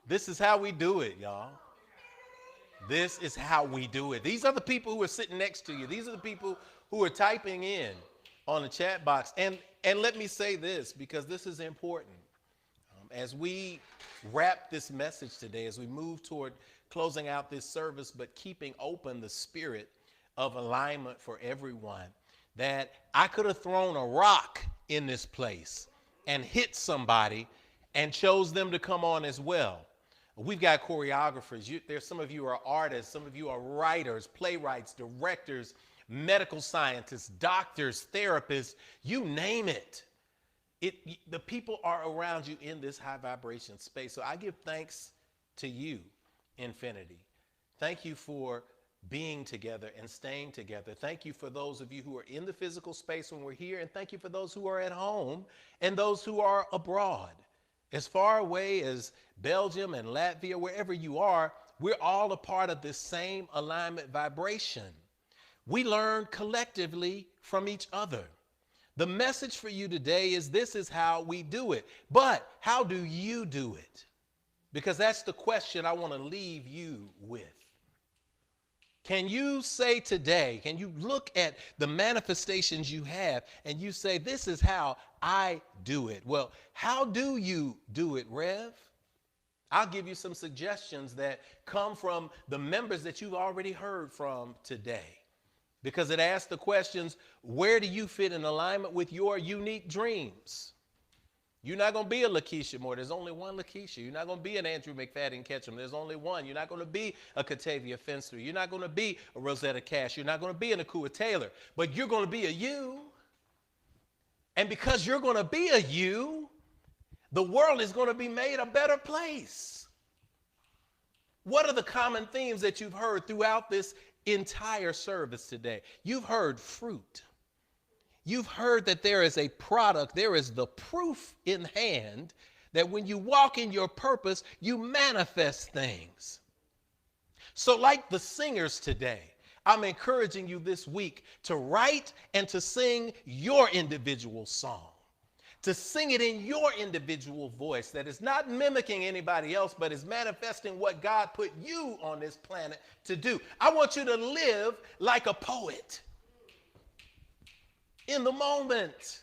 This is how we do it, y'all. This is how we do it. These are the people who are sitting next to you. These are the people who are typing in on the chat box. And let me say this, because this is important. As we wrap this message today, as we move toward closing out this service, but keeping open the spirit of alignment for everyone, that I could have thrown a rock in this place and hit somebody and chose them to come on as well. We've got choreographers. There's some of you are artists. Some of you are writers, playwrights, directors, medical scientists, doctors, therapists, you name it. The people are around you in this high vibration space. So I give thanks to you, Infinity. Thank you for being together and staying together. Thank you for those of you who are in the physical space when we're here, and thank you for those who are at home and those who are abroad. As far away as Belgium and Latvia, wherever you are, we're all a part of this same alignment vibration. We learn collectively from each other. The message for you today is this is how we do it. But how do you do it? Because that's the question I want to leave you with. Can you say today, can you look at the manifestations you have and you say, this is how I do it? Well, how do you do it, Rev? I'll give you some suggestions that come from the members that you've already heard from today. Because it asks the questions, where do you fit in alignment with your unique dreams? You're not going to be a Lakeisha Moore. There's only one Lakeisha. You're not going to be an Andrew McFadden Ketchum. There's only one. You're not going to be a Catavia Fenster. You're not going to be a Rosetta Cash. You're not going to be an Akua Taylor. But you're going to be a you. And because you're going to be a you, the world is going to be made a better place. What are the common themes that you've heard throughout this entire service today? You've heard fruit. You've heard that there is a product, there is the proof in hand that when you walk in your purpose, you manifest things. So like the singers today, I'm encouraging you this week to write and to sing your individual song, to sing it in your individual voice that is not mimicking anybody else, but is manifesting what God put you on this planet to do. I want you to live like a poet. In the moment.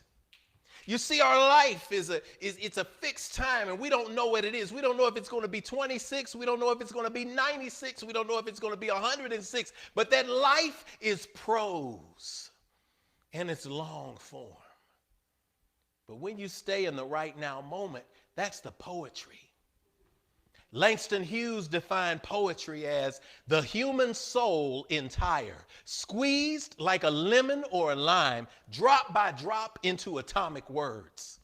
You see, our life it's a fixed time, and we don't know what it is. We don't know if it's going to be 26. We don't know if it's going to be 96. We don't know if it's going to be 106. But that life is prose, and it's long form. But when you stay in the right now moment, that's the poetry. Langston Hughes defined poetry as the human soul entire, squeezed like a lemon or a lime, drop by drop into atomic words.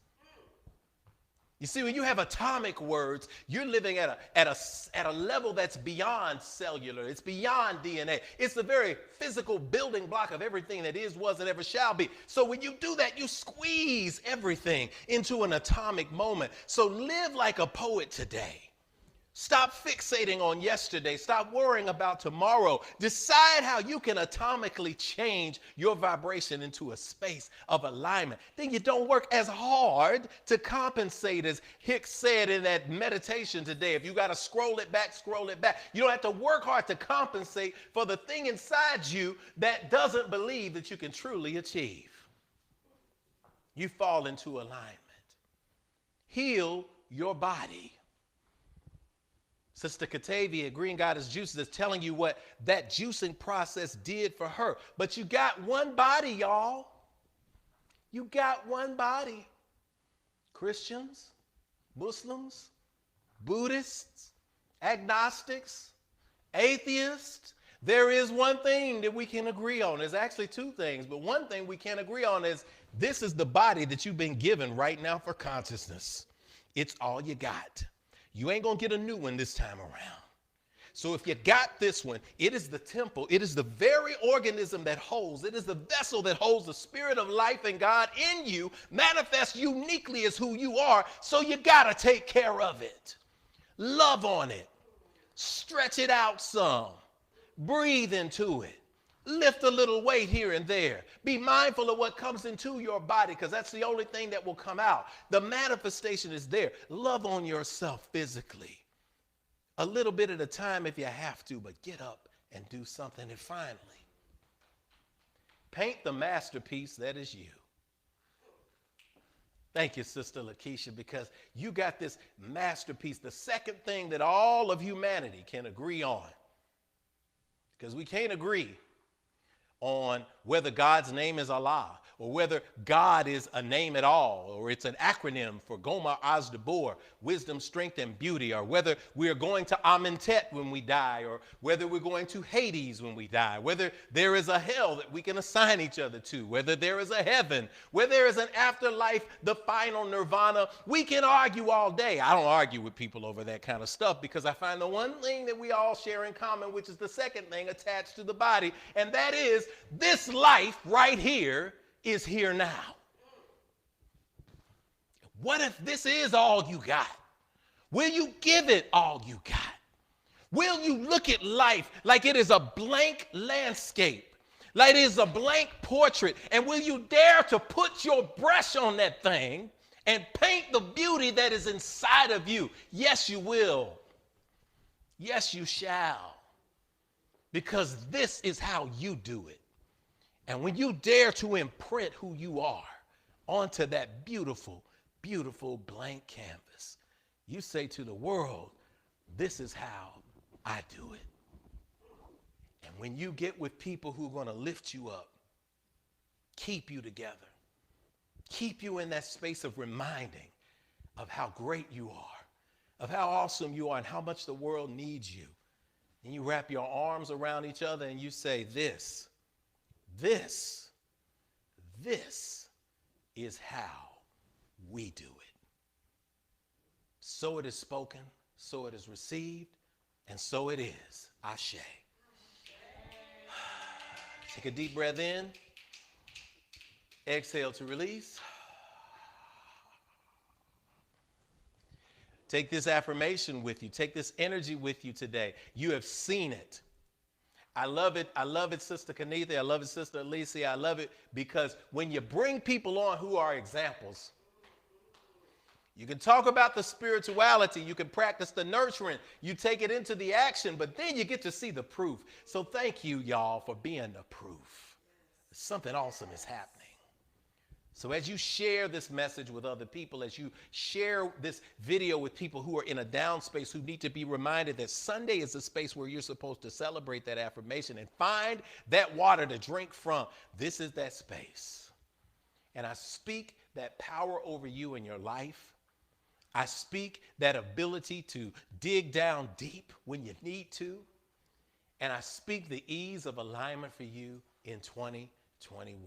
You see, when you have atomic words, you're living at a level that's beyond cellular. It's beyond DNA. It's the very physical building block of everything that is, was, and ever shall be. So when you do that, you squeeze everything into an atomic moment. So live like a poet today. Stop fixating on yesterday. Stop worrying about tomorrow. Decide how you can atomically change your vibration into a space of alignment. Then you don't work as hard to compensate, as Hicks said in that meditation today. If you got to scroll it back, scroll it back. You don't have to work hard to compensate for the thing inside you that doesn't believe that you can truly achieve. You fall into alignment. Heal your body. Sister Catavia, Green Goddess Juices, is telling you what that juicing process did for her. But you got one body, y'all. You got one body. Christians, Muslims, Buddhists, agnostics, atheists. There is one thing that we can agree on. There's actually two things, but one thing we can agree on is this is the body that you've been given right now for consciousness. It's all you got. You ain't gonna get a new one this time around. So if you got this one, it is the temple. It is the very organism that holds. It is the vessel that holds the spirit of life and God in you, manifests uniquely as who you are. So you gotta take care of it. Love on it. Stretch it out some. Breathe into it. Lift a little weight here and there. Be mindful of what comes into your body, because that's the only thing that will come out. The manifestation is there. Love on yourself physically. A little bit at a time if you have to, but get up and do something. And finally, paint the masterpiece that is you. Thank you, Sister Lakeisha, because you got this masterpiece, the second thing that all of humanity can agree on. Because we can't agree on whether God's name is Allah, or whether God is a name at all, or it's an acronym for Goma Azdabur, wisdom, strength, and beauty, or whether we are going to Amentet when we die, or whether we're going to Hades when we die, whether there is a hell that we can assign each other to, whether there is a heaven, whether there is an afterlife, the final nirvana. We can argue all day. I don't argue with people over that kind of stuff, because I find the one thing that we all share in common, which is the second thing attached to the body, and that is this life right here is here now. What if this is all you got? Will you give it all you got? Will you look at life like it is a blank landscape, like it is a blank portrait, and will you dare to put your brush on that thing and paint the beauty that is inside of you? Yes, you will. Yes, you shall. Because this is how you do it. And when you dare to imprint who you are onto that beautiful, beautiful blank canvas, you say to the world, this is how I do it. And when you get with people who are going to lift you up, keep you together, keep you in that space of reminding of how great you are, of how awesome you are, and how much the world needs you. And you wrap your arms around each other and you say, this is how we do it. So it is spoken, so it is received, and so it is. Ashe. Take a deep breath in. Exhale to release. Take this affirmation with you. Take this energy with you today. You have seen it. I love it. I love it, Sister Kanitha. I love it, Sister Alicia. I love it because when you bring people on who are examples, you can talk about the spirituality. You can practice the nurturing. You take it into the action, but then you get to see the proof. So thank you, y'all, for being the proof. Something awesome is happening. So as you share this message with other people, as you share this video with people who are in a down space, who need to be reminded that Sunday is a space where you're supposed to celebrate that affirmation and find that water to drink from. This is that space. And I speak that power over you in your life. I speak that ability to dig down deep when you need to. And I speak the ease of alignment for you in 2021.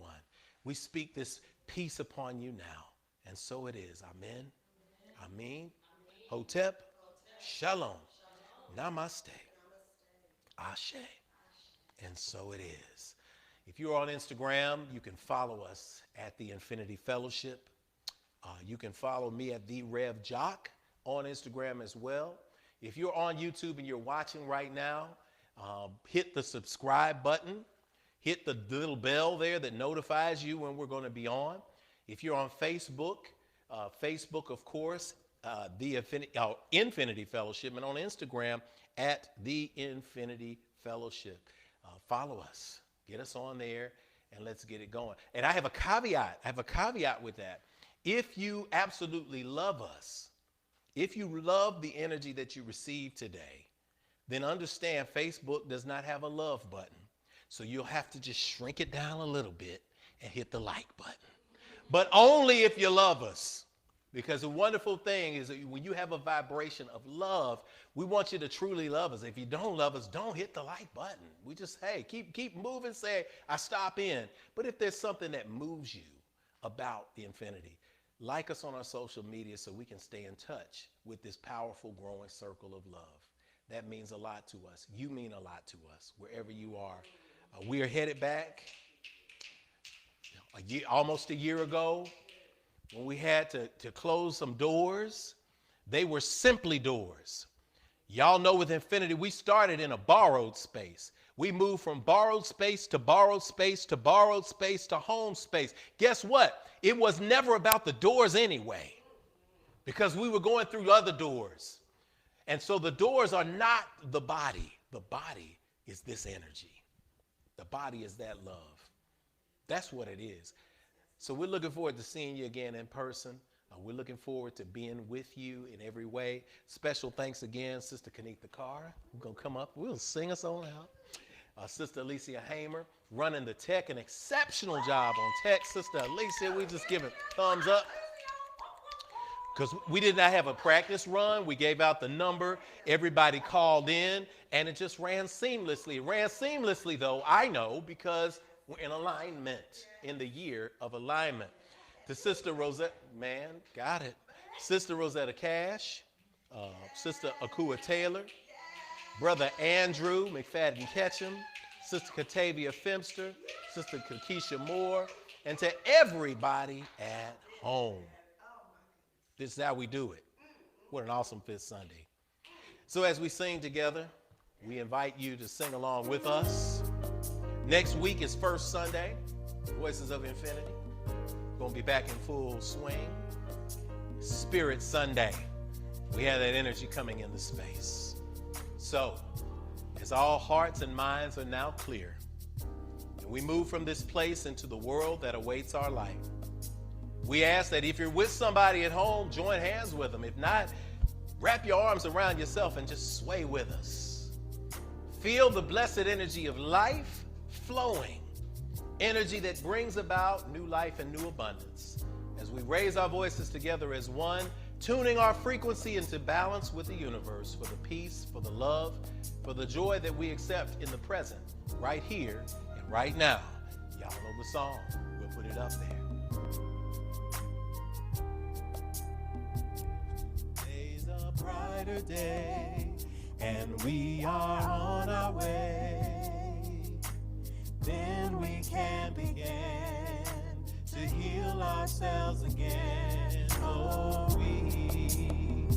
We speak this peace upon you now. And so it is. Amen. Amen. Hotep. Shalom. Namaste. Ashe. And so it is. If you're on Instagram, you can follow us at the Infinity Fellowship. You can follow me at the Rev Jock on Instagram as well. If you're on YouTube and you're watching right now, hit the subscribe button. Hit the little bell there that notifies you when we're going to be on. If you're on Facebook, Facebook, of course, the Infinity Fellowship, and on Instagram at the Infinity Fellowship. Follow us. Get us on there, and let's get it going. And I have a caveat. with that. If you absolutely love us, If you love the energy that you received today, then understand Facebook does not have a love button. So you'll have to just shrink it down a little bit and hit the like button. But only if you love us. Because the wonderful thing is that when you have a vibration of love, we want you to truly love us. If you don't love us, don't hit the like button. We just, hey, keep moving, say, I stop in. But if there's something that moves you about the infinity, like us on our social media so we can stay in touch with this powerful growing circle of love. That means a lot to us. You mean a lot to us, wherever you are. We are headed back almost a year ago when we had to close some doors. They were simply doors. Y'all know with Infinity, we started in a borrowed space. We moved from borrowed space to borrowed space to borrowed space to home space. Guess what? It was never about the doors anyway, because we were going through other doors. And so the doors are not the body. The body is this energy. The body is that love. That's what it is. So we're looking forward to seeing you again in person. We're looking forward to being with you in every way. Special thanks again, Sister Kaneetha Carr. We're going to come up. We'll sing us on out. Sister Alicia Hamer running the tech, an exceptional job on tech. Sister Alicia, we just give it thumbs up. Because we did not have a practice run. We gave out the number. Everybody called in, and it just ran seamlessly. It ran seamlessly, though, I know, because we're in alignment, in the year of alignment. To Sister Rosetta, man, got it. Sister Rosetta Cash, Sister Akua Taylor, Brother Andrew McFadden Ketchum, Sister Catavia Femster, Sister Kakisha Moore, and to everybody at home. This is how we do it. What an awesome Fifth Sunday. So as we sing together, we invite you to sing along with us. Next week is First Sunday, Voices of Infinity. Going to be back in full swing. Spirit Sunday. We have that energy coming into space. So, as all hearts and minds are now clear, and we move from this place into the world that awaits our light, we ask that if you're with somebody at home, join hands with them. If not, wrap your arms around yourself and just sway with us. Feel the blessed energy of life flowing, energy that brings about new life and new abundance. As we raise our voices together as one, tuning our frequency into balance with the universe for the peace, for the love, for the joy that we accept in the present, right here and right now. Y'all know the song. We'll put it up there. Brighter day, and we are on our way. Then we can begin to heal ourselves again. Oh, we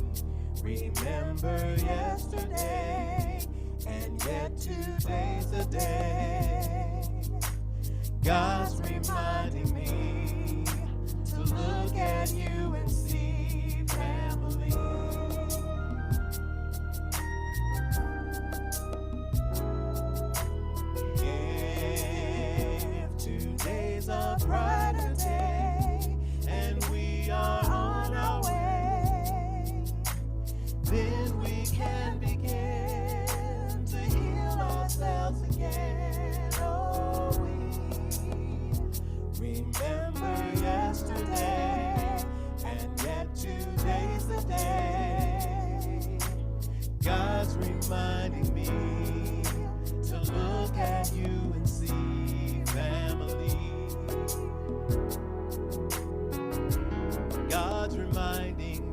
remember yesterday, and yet today's the day. God's reminding me to look at you and see family. A brighter day, and we are on our way. Then we can begin to heal ourselves again. Oh, we remember yesterday, and yet today's the day. God's reminding me to look at you and see family. God's reminding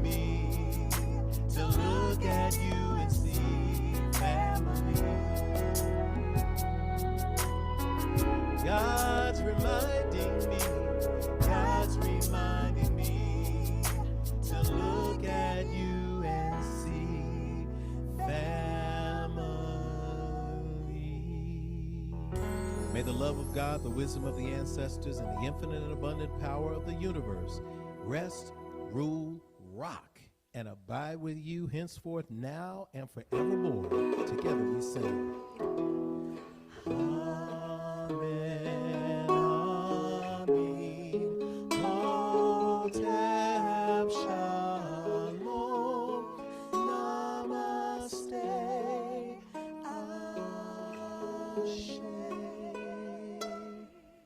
me to look at you and see family. God's reminding me to look at you and see family. May the love of God, the wisdom of the ancestors, and the infinite and abundant power of the universe rest, rule, rock, and abide with you henceforth, now, and forevermore. Together we sing. Amen, amen, amen.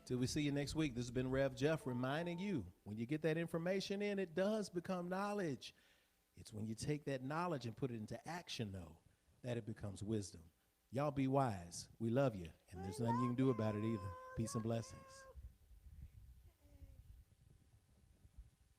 Till we see you next week, this has been Rev Jeff reminding you, when you get that information in, it does become knowledge. It's when you take that knowledge and put it into action, though, that it becomes wisdom. Y'all be wise. We love you, and there's nothing you can do about it either. Peace and blessings.